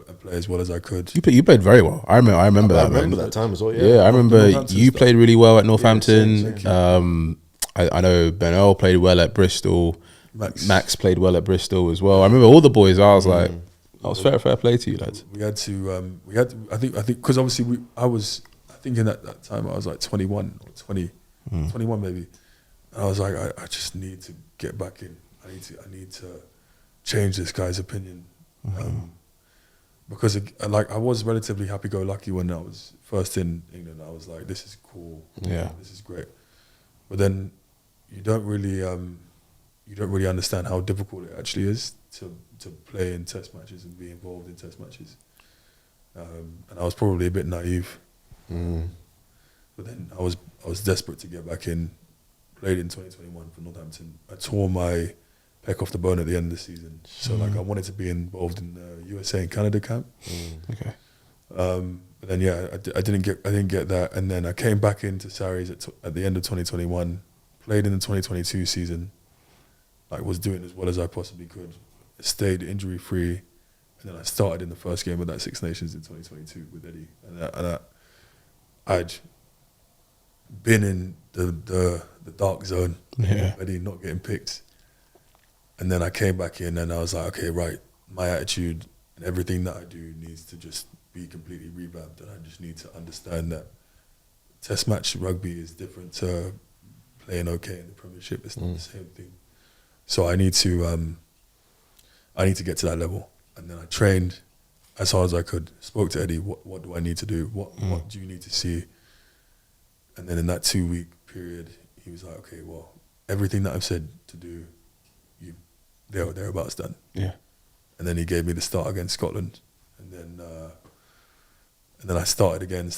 and play as well as I could. You played very well. I remember that. I remember that time as well. Yeah, I remember you played really well at Northampton. I know Ben Earl played well at Bristol. Max played well at Bristol as well. I remember all the boys. I was like, that was fair play to you lads. We had to. I think because obviously I think in that time I was like 21 or 20, 21 maybe. And I was like, I just need to get back in. I need to change this guy's opinion. Because I was relatively happy-go-lucky when I was first in England. I was like, this is cool. Yeah, this is great. But then you don't really understand how difficult it actually is to play in test matches and be involved in test matches. And I was probably a bit naive. But then I was desperate to get back in. Played in 2021 for Northampton. I tore my pec off the bone at the end of the season, so I wanted to be involved in the USA and Canada camp. Okay. But then I didn't get that, and then I came back into Saracens at the end of 2021. Played in the 2022 season. Was doing as well as I possibly could. Stayed injury free, and then I started in the first game of that Six Nations in 2022 with Eddie, and I'd been in the dark zone, Eddie not getting picked. And then I came back in and I was like, okay, right, my attitude and everything that I do needs to just be completely revamped, and I just need to understand that test match rugby is different to playing okay in the Premiership. It's not the same thing. So I need to get to that level. And then I trained as hard as I could, spoke to Eddie, what do I need to do? What do you need to see? And then in that 2-week period, he was like, okay, well, everything that I've said to do, thereabouts done. Yeah. And then he gave me the start against Scotland, and then I started again.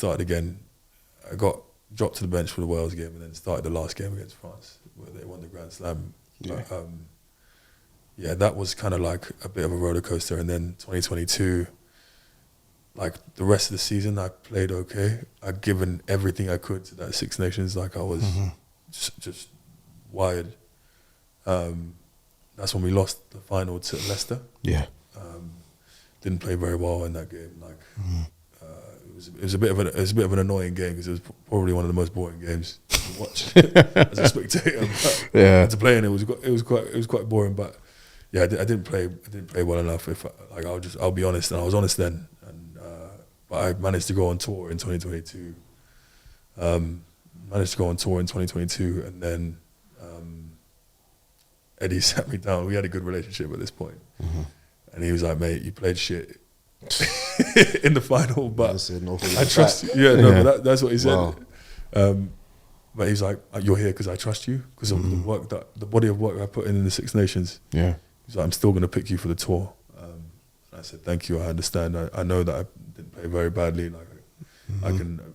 I got dropped to the bench for the Wales game, and then started the last game against France, where they won the Grand Slam. Yeah. But, that was kind of like a bit of a roller coaster. And then 2022, the rest of the season, I played okay. I'd given everything I could to that Six Nations. I was just wired. That's when we lost the final to Leicester. Yeah. Didn't play very well in that game. It was a bit of an annoying game because it was probably one of the most boring games to watch as a spectator. But to play in it was quite boring. But yeah, I didn't play well enough. I'll be honest, and I was honest then. But I managed to go on tour in 2022. And then Eddie sat me down. We had a good relationship at this point. And he was like, mate, you played shit in the final, but I trust you. Yeah, no, but that's what he said. Wow. But he's like, you're here because I trust you, because of the body of work I put in the Six Nations. Yeah. He's like, I'm still going to pick you for the tour. I said, thank you, I understand. I know that I didn't play very badly.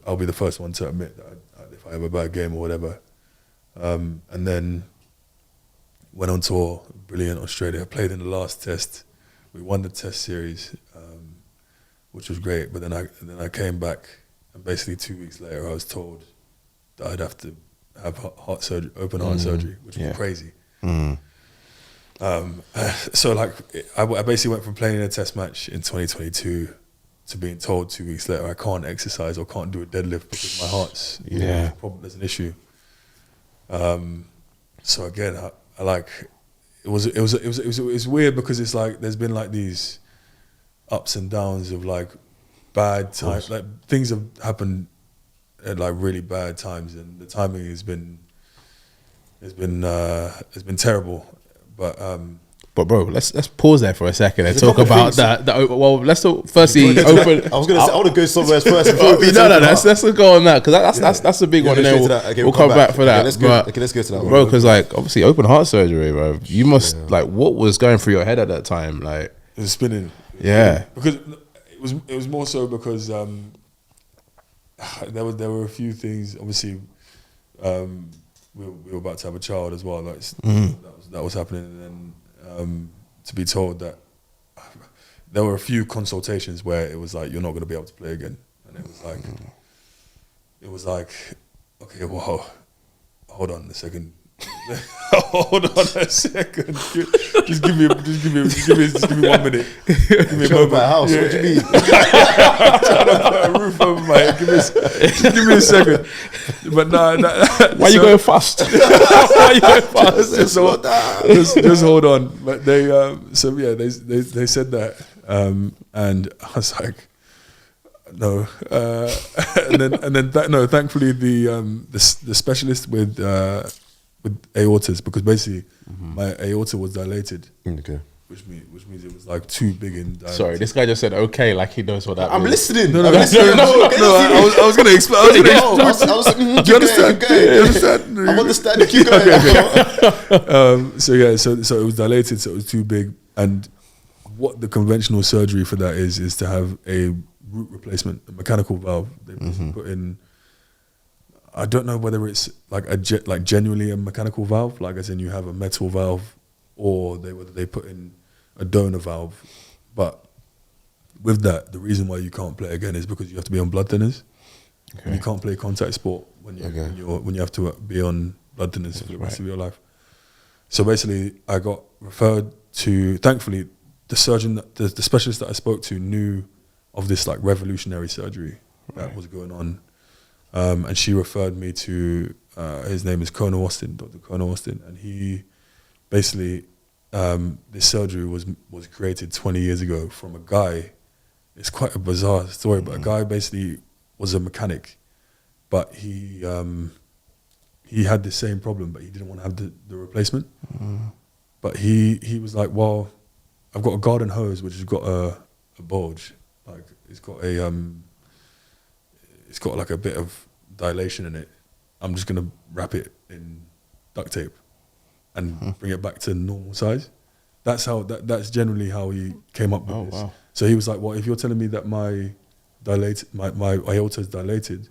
I'll be the first one to admit that if I have a bad game or whatever. And then went on tour, brilliant Australia. I played in the last test. We won the test series, which was great. But then I came back, and basically 2 weeks later, I was told that I'd have to have open heart surgery, which was crazy. So I basically went from playing in a test match in 2022 to being told 2 weeks later I can't exercise or can't do a deadlift because my heart's there's an issue. So again, it was weird because it's there's been these ups and downs of bad times, things have happened at really bad times, and the timing has been terrible. But bro, let's pause there for a second and talk about that. Well, let's talk firstly. I was gonna say I want to go somewhere else first. Let's go on that, because that's a big one, and then we'll come back for that. Let's go to that, bro. Because obviously open heart surgery, bro. You must what was going through your head at that time? It was spinning. Yeah, because it was more so because there were a few things. Obviously, we were about to have a child as well. That was happening, and then to be told that there were a few consultations where it was you're not going to be able to play again, and it was okay, well, hold on a second. Hold on a second. Just give me 1 minute. Give me a moment. House. What do you mean? I'm trying to put a roof over my head. Give me a second. But why are you going fast? Why are you going fast? Just hold on. But they they said that, and I was like, no. And then thankfully the specialist with aortas, because basically my aorta was dilated. Okay. Which means it was like too big in diameter. Sorry, this guy just said okay, like he knows what that I'm means. listening. No, I was going to explain. Do you understand? Do you understand? I'm understanding. Keep going. So it was dilated, so it was too big. And what the conventional surgery for that is to have a root replacement, a mechanical valve. They put in. I don't know whether it's like genuinely a mechanical valve, like as in you have a metal valve, or whether they put in a donor valve. But with that, the reason why you can't play again is because you have to be on blood thinners. Okay. And you can't play contact sport when you have to be on blood thinners for the rest of your life. So basically, I got referred to. Thankfully, the surgeon, the specialist that I spoke to, knew of this like revolutionary surgery that was going on. And she referred me to, his name is Dr. Conor Austin, and he basically, this surgery was created 20 years ago from a guy. It's quite a bizarre story, but a guy basically was a mechanic, but he had the same problem, but he didn't want to have the replacement. But he was like, well, I've got a garden hose which has got a bulge, like it's got like a bit of dilation in it. I'm just gonna wrap it in duct tape and bring it back to normal size. That's generally how he came up with this. Wow. So he was like, well, if you're telling me that my aorta is dilated,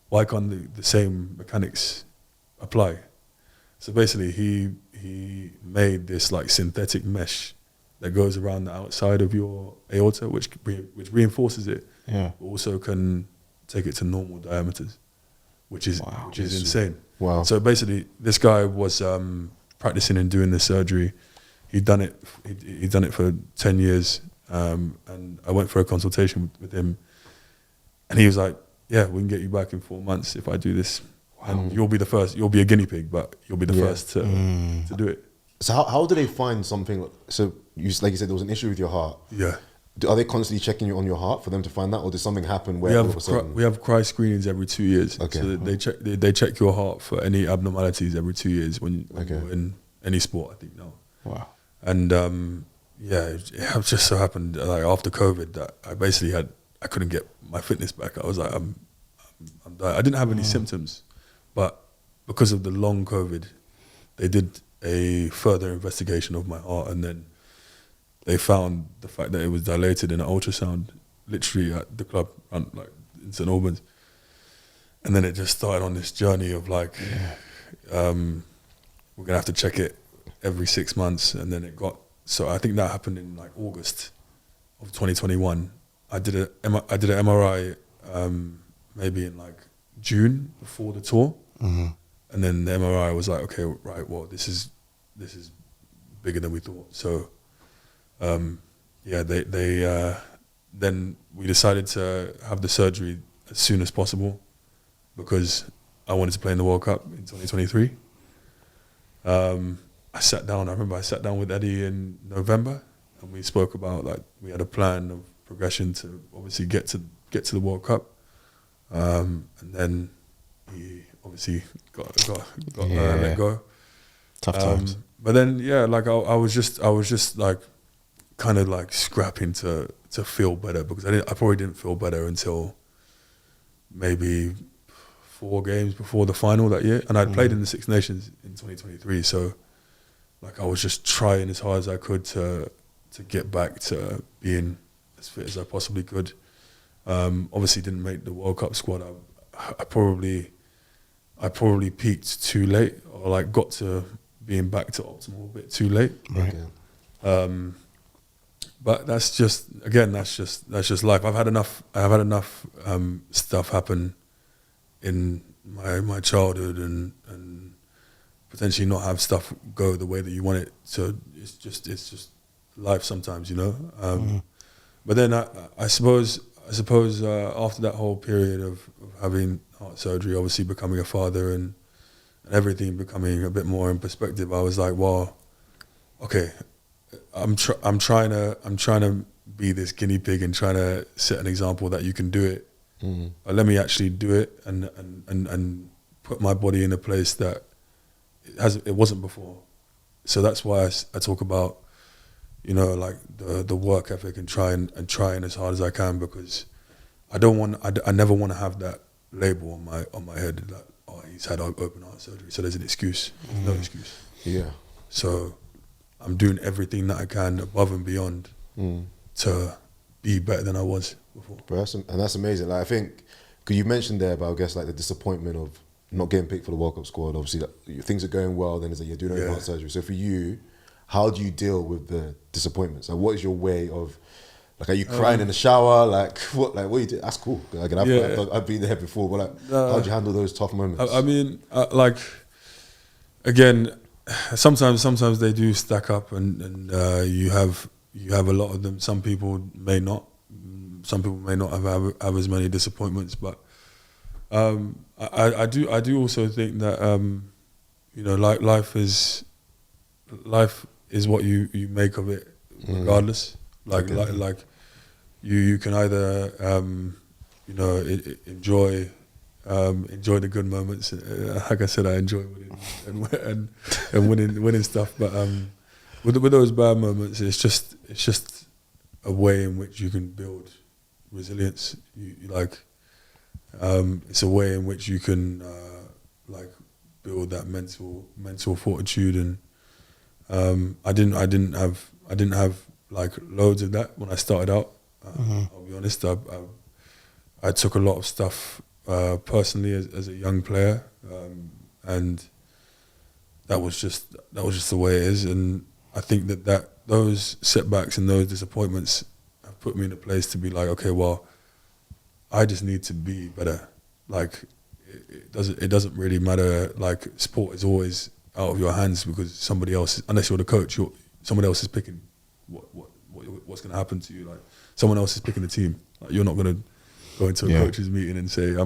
why can't the same mechanics apply? So basically he made this like synthetic mesh that goes around the outside of your aorta, which reinforces it, but also can take it to normal diameters, which is insane. Wow! So basically, this guy was practicing and doing this surgery. He'd done it for 10 years, and I went for a consultation with him, and he was like, "Yeah, we can get you back in 4 months if I do this, and you'll be the first. You'll be a guinea pig, but you'll be the first to do it." So how do they find something? So like you said, there was an issue with your heart. Yeah. Are they constantly checking you on your heart for them to find that, or did something happen where we have cry screenings every 2 years? Okay. So they check your heart for any abnormalities every 2 years when you're in any sport, I think now. Wow. And it just so happened like after COVID that I couldn't get my fitness back. I was like, I'm dying. I didn't have any symptoms, but because of the long COVID, they did a further investigation of my heart, and then they found the fact that it was dilated in an ultrasound, literally at the club, like in St Albans. And then it just started on this journey of like, we're gonna have to check it every 6 months. And then so I think that happened in like August of 2021. I did an MRI maybe in like June before the tour. And then the MRI was like, okay, right, well, this is bigger than we thought. So then we decided to have the surgery as soon as possible because I wanted to play in the World Cup in 2023. I remember I sat down with Eddie in November, and we spoke about like we had a plan of progression to obviously get to the World Cup, and then he obviously got let go. Tough times. But then like I was just like kind of like scrapping to feel better, because I probably didn't feel better until maybe 4 games before the final that year, and I'd played in the Six Nations in 2023. So like I was just trying as hard as I could to get back to being as fit as I possibly could. Obviously didn't make the World Cup squad. I probably peaked too late, or like got to being back to optimal a bit too late. Right. But that's just life. I've had enough stuff happen in my childhood and potentially not have stuff go the way that you want it. So it's just life sometimes, you know. But then I suppose after that whole period of having heart surgery, obviously becoming a father and everything becoming a bit more in perspective, I was like, well, okay, I'm trying to be this guinea pig and trying to set an example that you can do it. But let me actually do it and put my body in a place that it wasn't before. So that's why I talk about, you know, like the work ethic and trying as hard as I can, because I never want to have that label on my head that, oh, he's had open heart surgery, so there's an excuse. There's no excuse. Yeah. So I'm doing everything that I can above and beyond to be better than I was before. And that's amazing. Like, I think, because you mentioned there about, I guess, like the disappointment of not getting picked for the World Cup squad. Obviously, things are going well, then it's like you're doing heart surgery. So for you, how do you deal with the disappointments? Like, what is your way of, like, are you crying in the shower? Like, what you do? That's cool. Like, I've been there before, but like, how do you handle those tough moments? I mean, like, again, sometimes they do stack up, and you have a lot of them. Some people may not. Some people may not have as many disappointments, but I do also think that you know, like life is what you make of it, regardless. Like you can either you know, enjoy the good moments. Like I said, I enjoy winning and winning stuff. But with those bad moments, it's just a way in which you can build resilience. It's a way in which you can like build that mental fortitude. And I didn't have like loads of that when I started out. I'll be honest. I took a lot of stuff personally as a young player, and that was just the way it is. And I think that those setbacks and those disappointments have put me in a place to be like, okay, well, I just need to be better. Like, it doesn't really matter. Like, sport is always out of your hands because somebody else, unless you're the coach, someone else is picking what's going to happen to you. Like, someone else is picking the team. Like, you're not going to go into a coach's meeting and say, I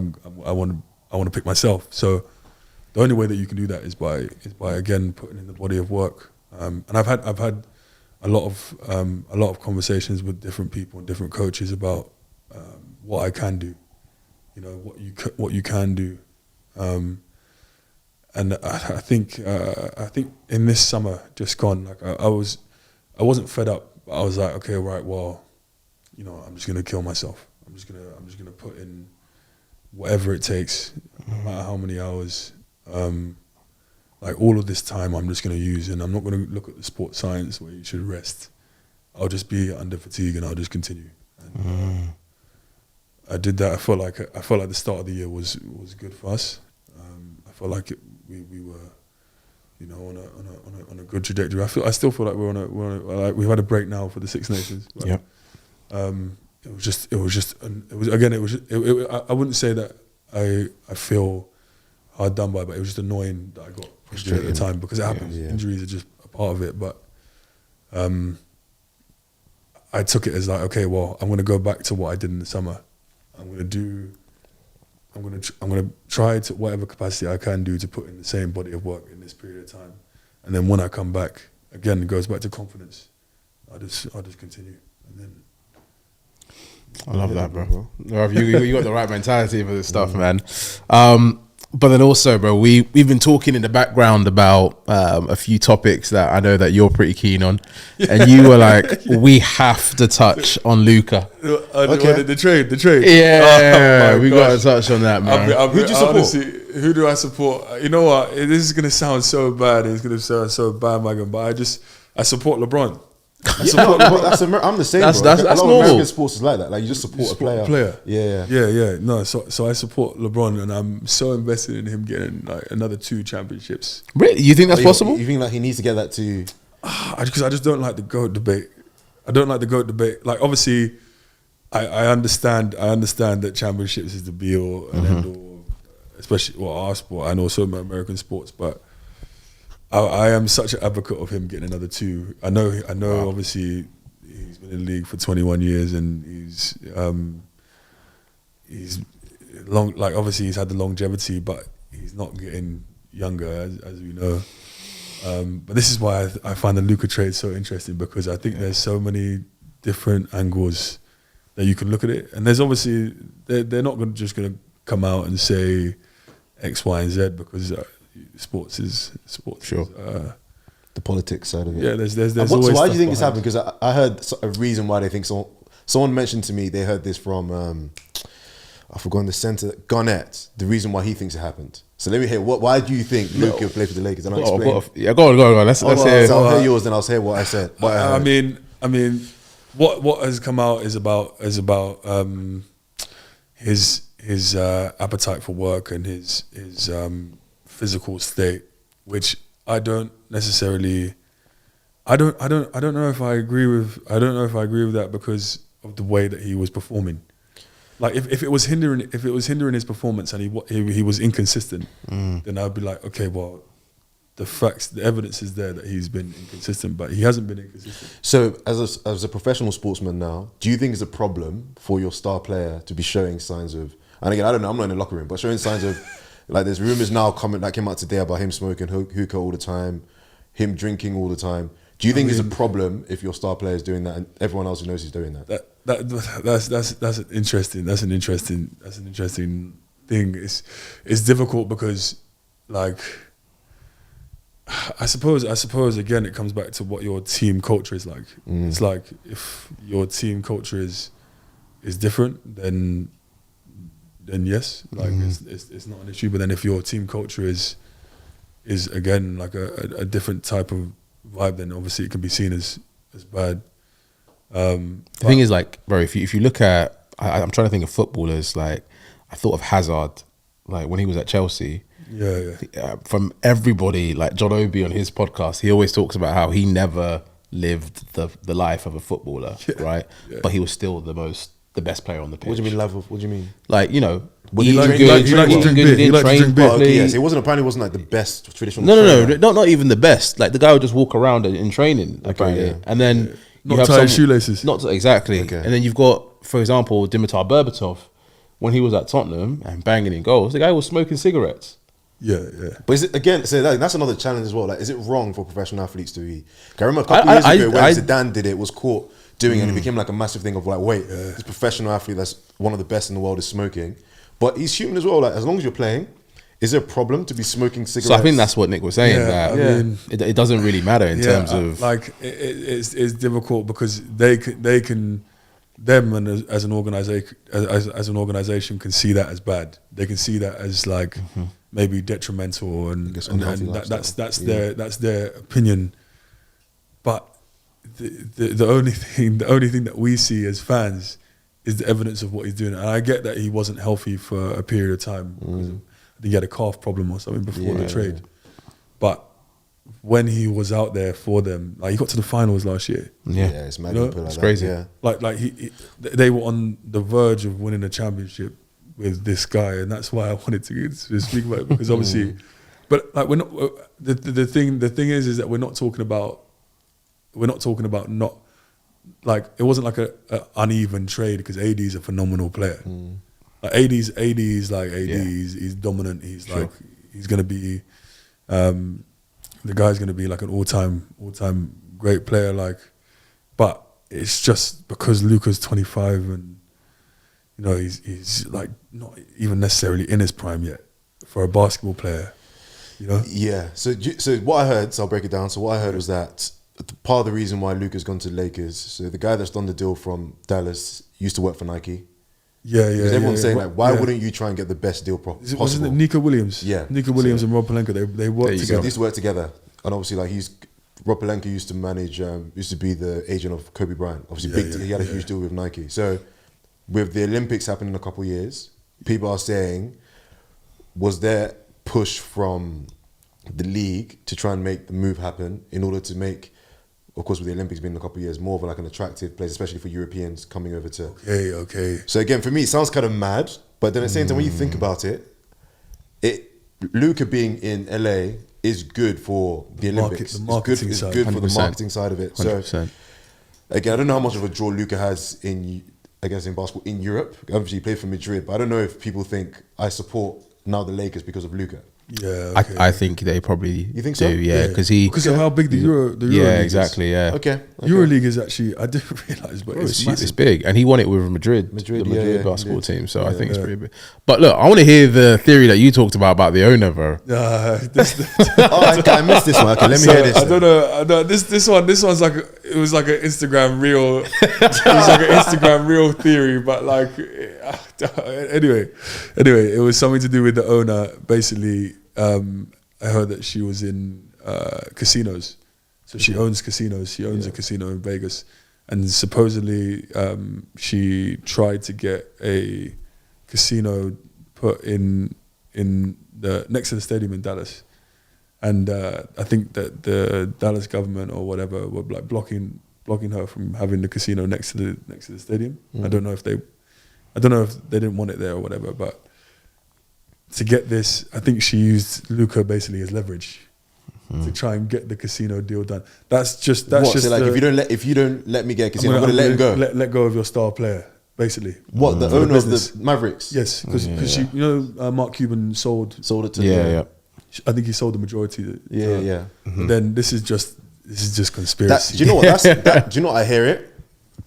want to pick myself. So the only way that you can do that is by again putting in the body of work. And I've had a lot of conversations with different people and different coaches about what I can do, you know, what you can do. And I think in this summer just gone, like I wasn't fed up, but I was like, okay, right, well, you know, I'm just gonna kill myself. I'm just gonna put in whatever it takes, no matter how many hours. Like, all of this time I'm just gonna use, and I'm not gonna look at the sports science where you should rest. I'll just be under fatigue and I'll just continue. And, I did that. I felt like the start of the year was good for us. I felt like we were, you know, on a good trajectory. I still feel like we're on a like, we've had a break now for the Six Nations. But, I wouldn't say that I feel hard done by, but it was just annoying that I got injured at the time, because it happens. Injuries are just a part of it. But I took it as like, okay, well, I'm going to go back to what I did in the summer. I'm going to try to whatever capacity I can do to put in the same body of work in this period of time, and then when I come back, again, it goes back to confidence. I'll just continue, and then. I love that, bro. You got the right mentality for this stuff, man. But then also, bro, we've been talking in the background about a few topics that I know that you're pretty keen on, and you were like, we have to touch on Luka. Okay. The trade. Yeah, we got to touch on that, man. Who do you support? Honestly, who do I support? You know what? This is going to sound so bad. It's going to sound so bandwagon, but I support LeBron. I'm the same. That's bro. That's normal. American sports is like that. Like, you just support a player. Yeah. No, so I support LeBron, and I'm so invested in him getting like another 2 championships. Really? You think that's possible? You think like he needs to get that too? Because I just don't like the GOAT debate. Like, obviously, I understand that championships is the be all and end all, especially our sport and also American sports. But I am such an advocate of him getting another 2. I know. Wow. Obviously, he's been in the league for 21 years, and he's long. Like obviously, he's had the longevity, but he's not getting younger, as we know. But this is why I find the Luka trade so interesting, because I think there's so many different angles that you can look at it, and there's obviously they're not just going to come out and say X, Y, and Z, because sports is sports. Sure. The politics side of it. Yeah, there's so always. Why do you think it's happened? Because I heard a reason why they think someone mentioned to me they heard this from I forgot the centre Garnett. The reason why he thinks it happened. So let me hear. Why do you think Luka played for the Lakers? And I'll explain. Go on. Let's hear. So I'll hear yours, then I'll say what I said. I mean, what has come out is about his appetite for work and his physical state, which I don't necessarily. I don't know if I agree with. I don't know if I agree with that because of the way that he was performing. Like if it was hindering his performance and he was inconsistent, then I'd be like, okay, well, the evidence is there that he's been inconsistent, but he hasn't been inconsistent. So as a professional sportsman now, do you think it's a problem for your star player to be showing signs of, and again, I don't know, I'm not in the locker room, but showing signs of, like there's rumours now that came out today about him smoking hookah all the time, him drinking all the time. Do you think it's a problem if your star player is doing that and everyone else who knows he's doing that? That's an interesting thing. It's difficult because, like, I suppose again it comes back to what your team culture is like. It's like if your team culture is different, then yes, like it's not an issue. But then if your team culture is again like a different type of vibe, then obviously it can be seen as bad. The thing is, like, bro, if you look at, I'm trying to think of footballers. Like, I thought of Hazard, like when he was at Chelsea. Yeah. From everybody, like John Obi on his podcast, he always talks about how he never lived the life of a footballer, right? Yeah. But he was still the best player on the pitch. What do you mean life of? What do you mean? Like, you know, he liked to drink beer. Yes, apparently wasn't like the best traditional. No, not even the best. Like the guy would just walk around in training, apparently, yeah. and then not tie his shoelaces. Not exactly. Okay. And then you've got, for example, Dimitar Berbatov, when he was at Tottenham and banging in goals, the guy was smoking cigarettes. Yeah. But is it again? So that's another challenge as well. Like, is it wrong for professional athletes to be? I remember a couple of years ago when Zidane did it, was caught doing it, and it became like a massive thing of like, wait, this professional athlete that's one of the best in the world is smoking, but he's human as well. Like, as long as you're playing, is there a problem to be smoking cigarettes? So I think that's what Nick was saying. I mean, it doesn't really matter in terms of like it's difficult because they can them and as an organization can see that as bad. They can see that as like maybe detrimental, and that's their opinion. But the only thing that we see as fans is the evidence of what he's doing. And I get that he wasn't healthy for a period of time. I think he had a calf problem or something before the trade. But when he was out there for them, like he got to the finals last year. Yeah, it's mad. You know? It's crazy. Yeah. Like they were on the verge of winning a championship with this guy, and that's why I wanted to speak about it, because obviously, but like we're not. The thing is that we're not talking about not like it wasn't like a uneven trade, because AD is a phenomenal player. Like AD's he's dominant. He's like he's gonna be the guy's gonna be like an all time great player. Like, but it's just because Luka's 25 and you know he's like not even necessarily in his prime yet for a basketball player. You know. Yeah. So what I heard. So I'll break it down. So what I heard was that part of the reason why Luka's gone to the Lakers. So the guy that's done the deal from Dallas used to work for Nike. Because everyone's saying like, why wouldn't you try and get the best deal possible? Wasn't it Nico Williams? Yeah, Nico Williams and Rob Pelinka. They worked together. They used to work together, and obviously like Rob Pelinka used to manage, used to be the agent of Kobe Bryant. Obviously, he had a huge deal with Nike. So with the Olympics happening in a couple of years, people are saying, was there push from the league to try and make the move happen in order to make, of course, with the Olympics being in a couple of years, more of like an attractive place, especially for Europeans coming over to. Okay. So again, for me, it sounds kind of mad, but then at the same time, when you think about it, Luka being in LA is good for the Olympics. The marketing it's side. good for the 100%. marketing side of it. 100%. So again, I don't know how much of a draw Luka has in basketball in Europe. Obviously, he played for Madrid, but I don't know if people think I support now the Lakers because of Luka. Yeah, okay. I think they probably think do, so? yeah, because of how big the Euro yeah, League exactly, is. yeah. Okay. EuroLeague is actually, I didn't realise, but it's massive. It's big, and he won it with Madrid, the Madrid, Madrid basketball indeed. team. So I think it's pretty big. But look, I want to hear the theory that you talked about the owner, bro. I missed this one. Okay, let me hear this. I don't know. This one's like it was like an Instagram reel. It was like an Instagram reel theory, but like anyway, it was something to do with the owner. Basically, I heard that she was in casinos, so she owns casinos. She owns a casino in Vegas, and supposedly she tried to get a casino put in the next to the stadium in Dallas. And I think that the Dallas government or whatever were like blocking her from having the casino next to the stadium. I don't know if they didn't want it there or whatever. But to get this, I think she used Luka basically as leverage to try and get the casino deal done. That's just So like if you don't let me get a casino, I'm gonna let him go. Let go of your star player, basically. What, the owner of the Mavericks? Yes, because Mark Cuban sold Sold it to Yeah. I think he sold the majority. Yeah. But then this is just conspiracy. Do you know what? Do you know what? I hear it,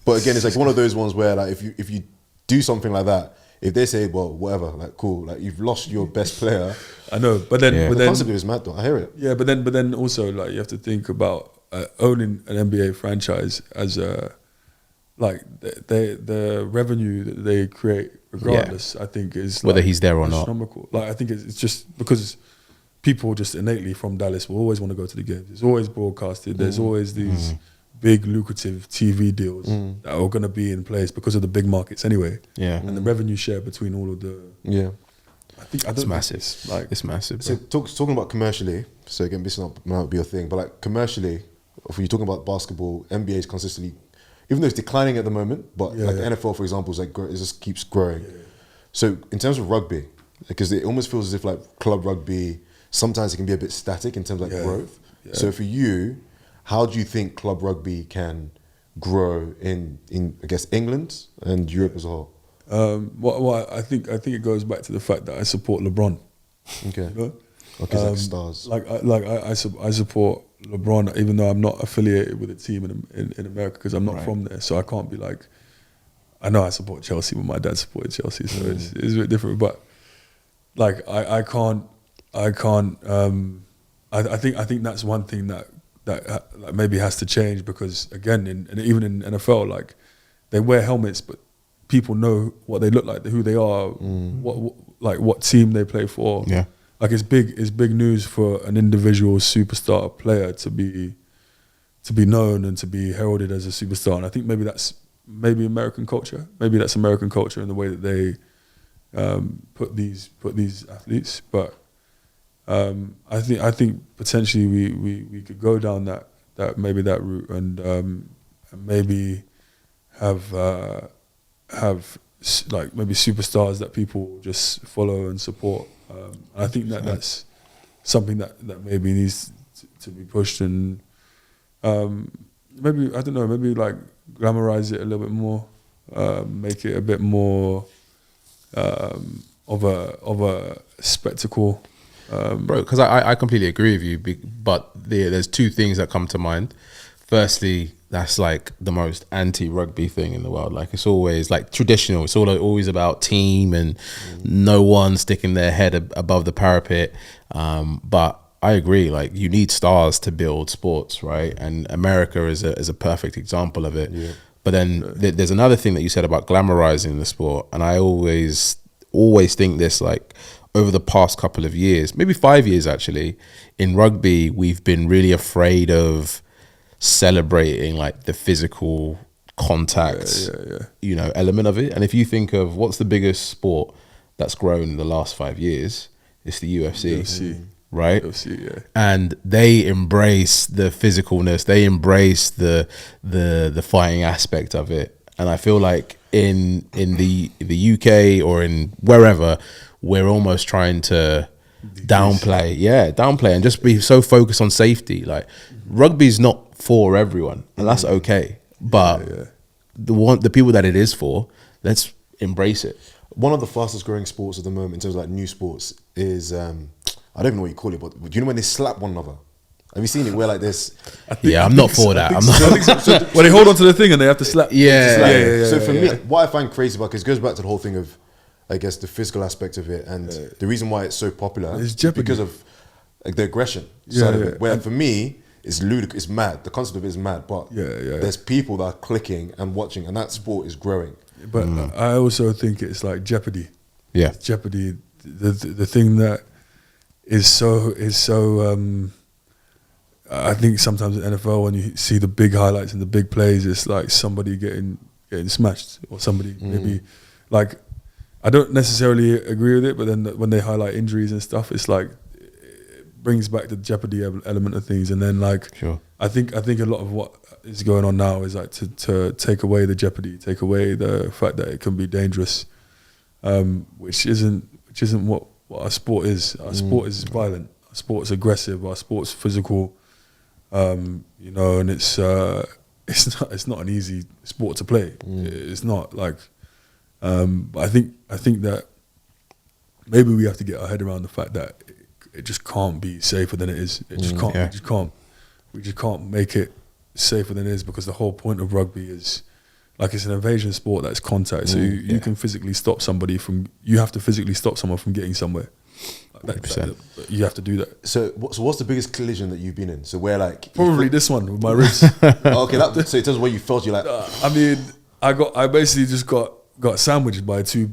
but again, it's like one of those ones where like if you do something like that, if they say, well, whatever, like cool, like you've lost your best player. I know, but then The concept is mad though. I hear it. Yeah, but then also like you have to think about owning an NBA franchise as a like the revenue that they create, regardless. I think is Whether like, he's there or not. astronomical. Like I think it's just because people just innately from Dallas will always want to go to the games. It's always broadcasted. There's always these big lucrative TV deals that are going to be in place because of the big markets anyway. Yeah. And the revenue share between all of the It's massive. It's massive. So talking about commercially, so again, this might not be a thing, but like commercially, if you're talking about basketball, NBA is consistently, even though it's declining at the moment, but like NFL, for example, is like it just keeps growing. Yeah. So in terms of rugby, because it almost feels as if like club rugby, sometimes it can be a bit static in terms of like growth. Yeah. So for you, how do you think club rugby can grow in I guess England and Europe as a whole? Well, I think it goes back to the fact that I support LeBron. Okay. You know? Okay, like stars. I support LeBron, even though I'm not affiliated with a team in America because I'm not from there. So I can't be like, I know I support Chelsea, but my dad supported Chelsea, so it's a bit different. But like I think that's one thing that maybe has to change because again, even in NFL, like they wear helmets, but people know what they look like, who they are, what team they play for. Yeah. Like it's big news for an individual superstar player to be known and to be heralded as a superstar. And I think maybe that's American culture. Maybe that's American culture in the way that they put these athletes. But I think potentially we could go down that route and maybe have like maybe superstars that people just follow and support. I think that's something that maybe needs to be pushed and maybe I don't know, maybe like glamorize it a little bit more, make it a bit more of a spectacle. Bro, because I completely agree with you, but there's two things that come to mind. Firstly, that's like the most anti-rugby thing in the world. Like it's always like traditional. It's always about team and no one sticking their head above the parapet. But I agree. Like you need stars to build sports, right? And America is a perfect example of it. Yeah. But then there's another thing that you said about glamorizing the sport, and I always think this like over the past couple of years, maybe 5 years actually, in rugby we've been really afraid of celebrating like the physical contact element of it. And if you think of what's the biggest sport that's grown in the last 5 years, it's the UFC. Right? UFC, yeah. And they embrace the physicalness, they embrace the fighting aspect of it. And I feel like in the UK or in wherever, we're almost trying to downplay, and just be so focused on safety. Like rugby's not for everyone, and that's okay. But the people that it is for, let's embrace it. One of the fastest growing sports at the moment in terms of like new sports is I don't even know what you call it, but do you know when they slap one another? Have you seen it where like this? I'm not for that. I'm not. Well, they hold on to the thing and they have to slap. So for me, what I find crazy about it goes back to the whole thing of, I guess, the physical aspect of it, and the reason why it's so popular is because of like the aggression side of it. Where for me, it's ludicrous, it's mad. The concept of it is mad, but there's people that are clicking and watching, and that sport is growing. But I also think it's like Jeopardy. Yeah, it's Jeopardy. The thing that is so. I think sometimes in NFL, when you see the big highlights and the big plays, it's like somebody getting smashed, or somebody maybe like. I don't necessarily agree with it, but then when they highlight injuries and stuff, it's like it brings back the Jeopardy element of things. And then like, I think a lot of what is going on now is like to take away the Jeopardy, take away the fact that it can be dangerous, which isn't what our sport is. Our sport is violent. Our sport is aggressive. Our sport's physical. And it's not an easy sport to play. It's not like. But I think that maybe we have to get our head around the fact that it just can't be safer than it is. It just can't. We just can't make it safer than it is, because the whole point of rugby is like it's an invasion sport that's contact. So you can physically stop somebody from. You have to physically stop someone from getting somewhere. You have to do that. So what's the biggest collision that you've been in? So where like probably this one with my ribs. Okay, so it tells where you felt. You're like, I mean, I basically just got sandwiched by two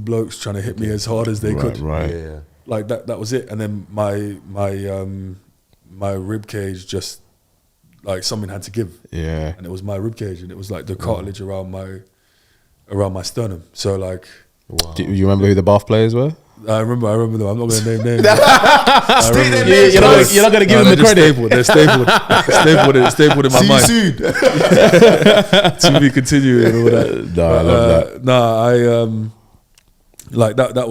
blokes trying to hit me as hard as they could. Right. Yeah. Like that was it. And then my rib cage just like something had to give. Yeah. And it was my rib cage, and it was like the cartilage around my sternum. So like, wow. Do you remember who the Bath players were? I remember them. I'm not going to name names. You're not going to give them the credit. They're stapled in my mind. See you soon. To be continued and all that. No, I love that. Like that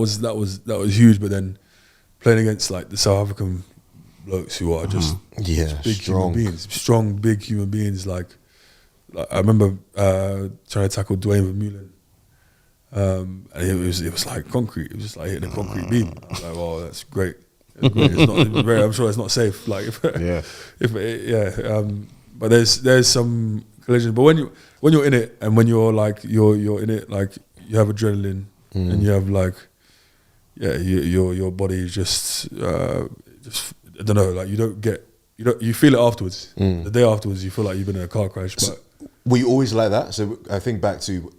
was huge. But then playing against like the South African blokes who are just big human beings, strong, big human beings. Like I remember trying to tackle Dwayne Vermeulen. And it was like concrete. It was just like hitting a concrete beam. Like, oh, that's great. It's not, I'm sure it's not safe. Like, but there's some collisions. But when you're in it, and when you're in it, like you have adrenaline, and you have like, your body is just I don't know. Like you feel it afterwards. The day afterwards, you feel like you've been in a car crash. But were you always like that? So I think back to.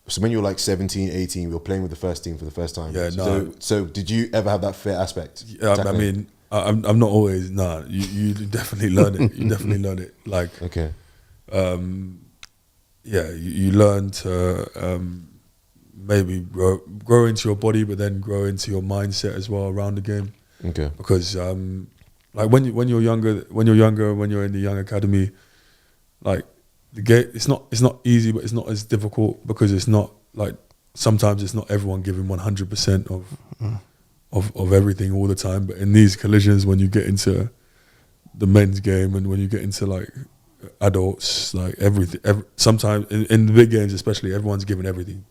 So when you were like 17, 18, we were playing with the first team for the first time. Yeah, no. So did you ever have that fair aspect? Yeah, I mean, I'm not always. Nah, you definitely learn it. You definitely learn it. Like, okay. You learn to maybe grow into your body, but then grow into your mindset as well around the game. Okay. Because like when you're younger, when you're in the young academy, like. The game, it's not easy, but it's not as difficult, because it's not like sometimes it's not everyone giving 100% of everything all the time. But in these collisions, when you get into the men's game and when you get into like adults, like everything, sometimes in the big games especially, everyone's giving everything,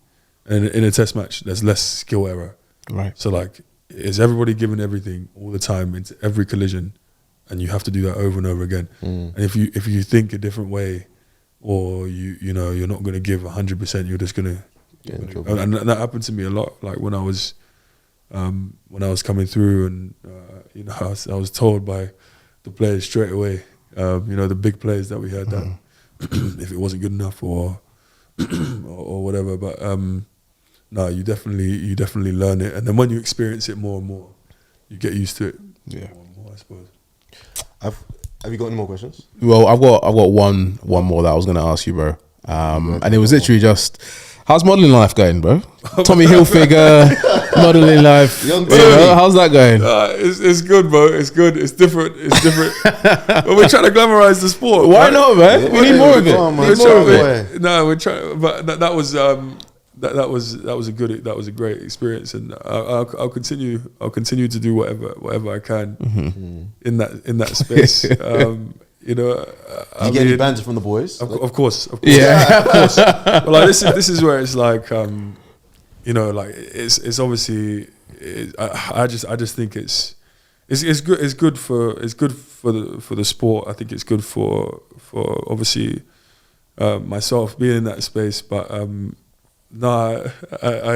and in a test match there's less skill error. Right. So like, is everybody giving everything all the time into every collision, and you have to do that over and over again. And if you think a different way, or you're not going to give 100%, you're just going to, and that happened to me a lot. Like when I was coming through, and I was told by the players straight away, the big players that we had, that if it wasn't good enough or whatever. But no, you definitely learn it, and then when you experience it more and more, you get used to it. Yeah, more and more, I suppose. Have you got any more questions? Well, I've got one more that I was going to ask you, bro. And it was literally just, how's modelling life going, bro? Tommy Hilfiger, modelling life. How's that going? It's good, bro. It's good. It's different. But we're trying to glamorize the sport. Why not, man? We need more of it. No, we're trying. But that that was a great experience, and I'll continue to do whatever I can in that space. You know, you get any banter from the boys? Of course. Yeah. Of course. But like this is where it's like, you know, like it's obviously. I just think it's good for the sport. I think it's good for obviously myself being in that space. But I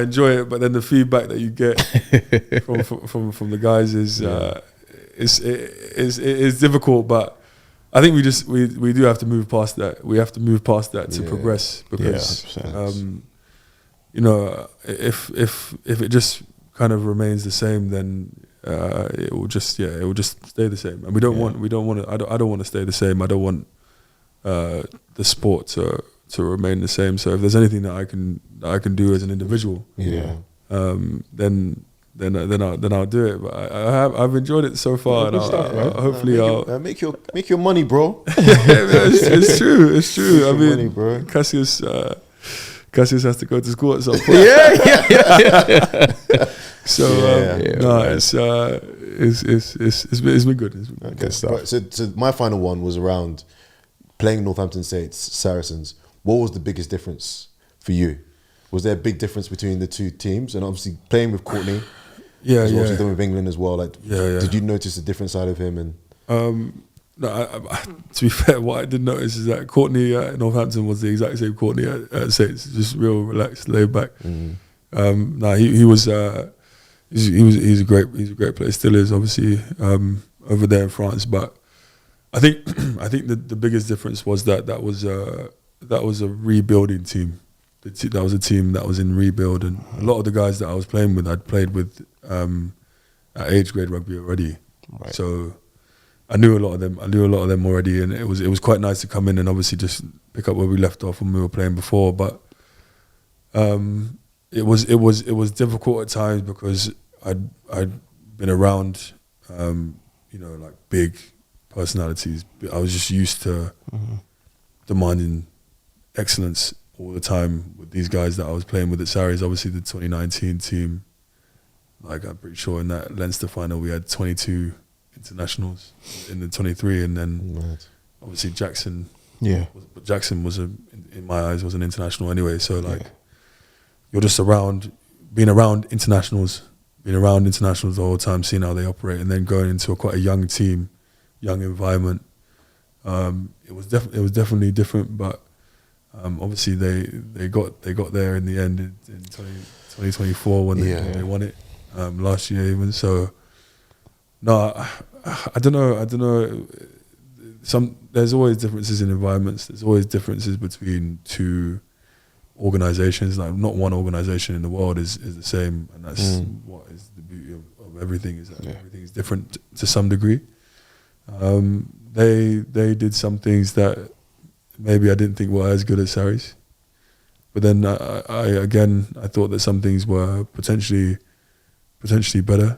enjoy it. But then the feedback that you get from the guys is difficult. But I think we do have to move past that. We have to move past that to progress, because you know, if it just kind of remains the same, then it will just stay the same. And we don't want to. I don't want to stay the same. I don't want the sport to remain the same. So if there's anything that I can do as an individual, then I'll do it. But I've enjoyed it so far, and hopefully I'll make your money, bro. It's true. It's true. I mean, money, bro. Cassius has to go to school at some point. So it's been good. It's been Okay. good stuff. Right, so my final one was around playing Northampton Saints, Saracens. What was the biggest difference for you? Was there a big difference between the two teams? And obviously playing with Courtney, obviously done with England as well. Like, did you notice a different side of him? And no, to be fair, what I did notice is that Courtney at Northampton was the exact same Courtney at Saints, just real relaxed, laid back. He's a great player, still is, obviously, over there in France. But I think the biggest difference was that was a rebuilding team. That was a team that was in rebuild, and a lot of the guys that I was playing with, I'd played with at age grade rugby already. Right. So I knew a lot of them already, and it was quite nice to come in and obviously just pick up where we left off when we were playing before. But it was difficult at times, because I'd been around you know, like big personalities. I was just used to demanding excellence all the time with these guys that I was playing with at Sarries. Obviously the 2019 team, like I'm pretty sure in that Leinster final we had 22 internationals in the 23, and then obviously Jackson. But Jackson was in my eyes was an international anyway. So like you're just being around internationals the whole time, seeing how they operate, and then going into quite a young team, young environment. It was definitely different, but obviously they got there in the end in 2024 when they won it last year even. So no, I don't know. There's always differences in environments. There's always differences between two organizations. Like not one organization in the world is the same, and that's what is the beauty of everything, is that everything is different to some degree. They did some things that maybe I didn't think were as good as Sarries, but then I thought that some things were potentially better.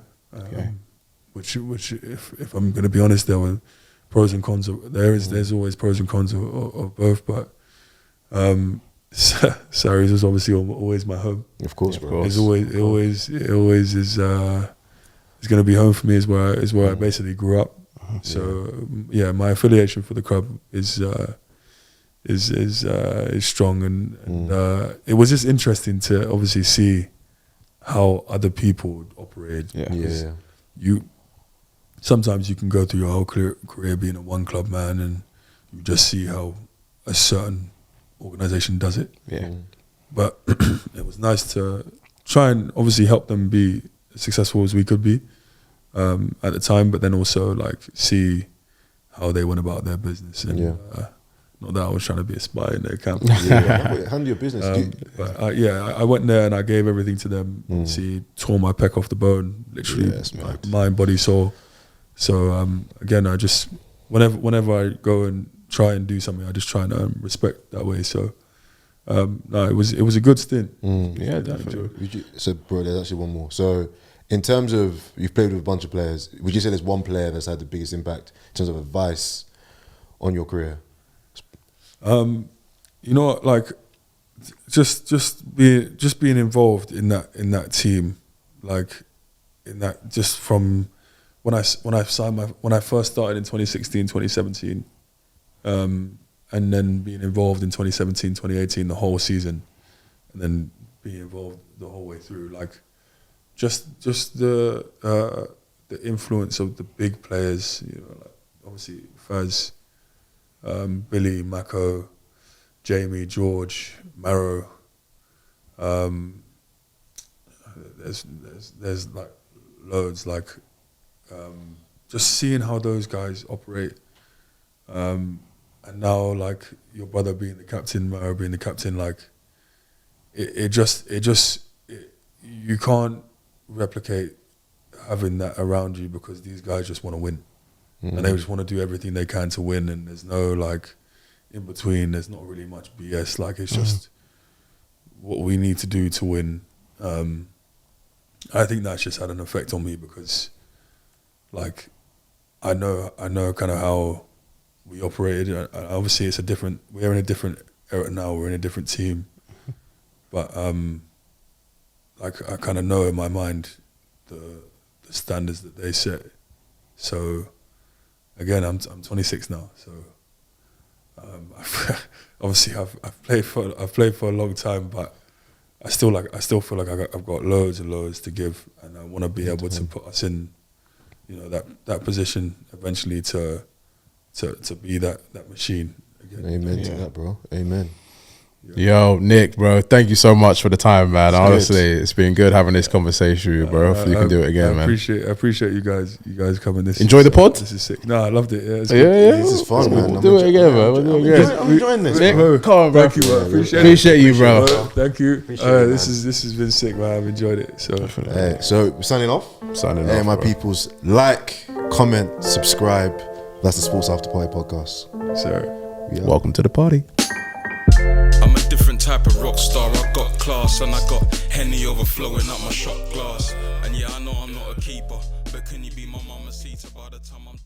Which if I'm going to be honest, there were pros and cons. There's always pros and cons of both, but Sarries was obviously always my home. Of course, bro. It always is going to be home for me. Is where I basically grew up. So my affiliation for the club is strong, and it was just interesting to obviously see how other people operate. Sometimes you can go through your whole career being a one club man, and you just see how a certain organisation does it. But it was nice to try and obviously help them be as successful as we could be at the time, but then also like see how they went about their business. And not that I was trying to be a spy in their camp. Handle your business. But I went there and I gave everything to them. See, tore my pec off the bone, literally, like mind, body, soul. So again, I just whenever I go and try and do something, I just try and earn respect that way. So no, it was a good stint. Yeah, definitely. So bro, there's actually one more. So in terms of, you've played with a bunch of players, would you say there's one player that's had the biggest impact in terms of advice on your career? You know, like just being involved in that team, like in that, just from when I first started in 2016, 2017, and then being involved in 2017, 2018, the whole season, and then being involved the whole way through, like just the influence of the big players, you know, like obviously Faz, Billy, Mako, Jamie, George, Marrow. There's like loads, like just seeing how those guys operate, and now like your brother being the captain, Marrow being the captain, like it just you can't replicate having that around you, because these guys just want to win, and they just want to do everything they can to win, and there's no like in between. There's not really much BS. Like it's just what we need to do to win. I think that's just had an effect on me, because like I know kind of how we operated. Obviously we're in a different era now, we're in a different team, but like I kind of know in my mind the standards that they set. So again, I'm 26 now, so obviously I've played for a long time, but I still feel like I've got loads and loads to give, and I want to be able to put us in, you know, that position eventually to be that machine again. Amen to that, bro. Amen. Yo, Nick, bro, thank you so much for the time, man. Honestly, it's been good having this conversation with you, bro. Hopefully you can do it again, man. I appreciate you guys coming. Enjoy the pod? This is sick. No, I loved it. Yeah, it's This is fun, man. We'll do it again, man. We'll do it again. I'm enjoying this. Nick, come on, bro. Thank you, bro. Appreciate you, bro. Thank you. Appreciate This has been sick, man. I've enjoyed it. So, so we're signing off. Signing off, my bro. peoples, like, comment, subscribe. That's the Sports Afterparty podcast. Welcome to the party. I'm a different type of rock star. I got class and I got Henny overflowing up my shot glass. And yeah, I know I'm not a keeper, but can you be my mama's seater by the time I'm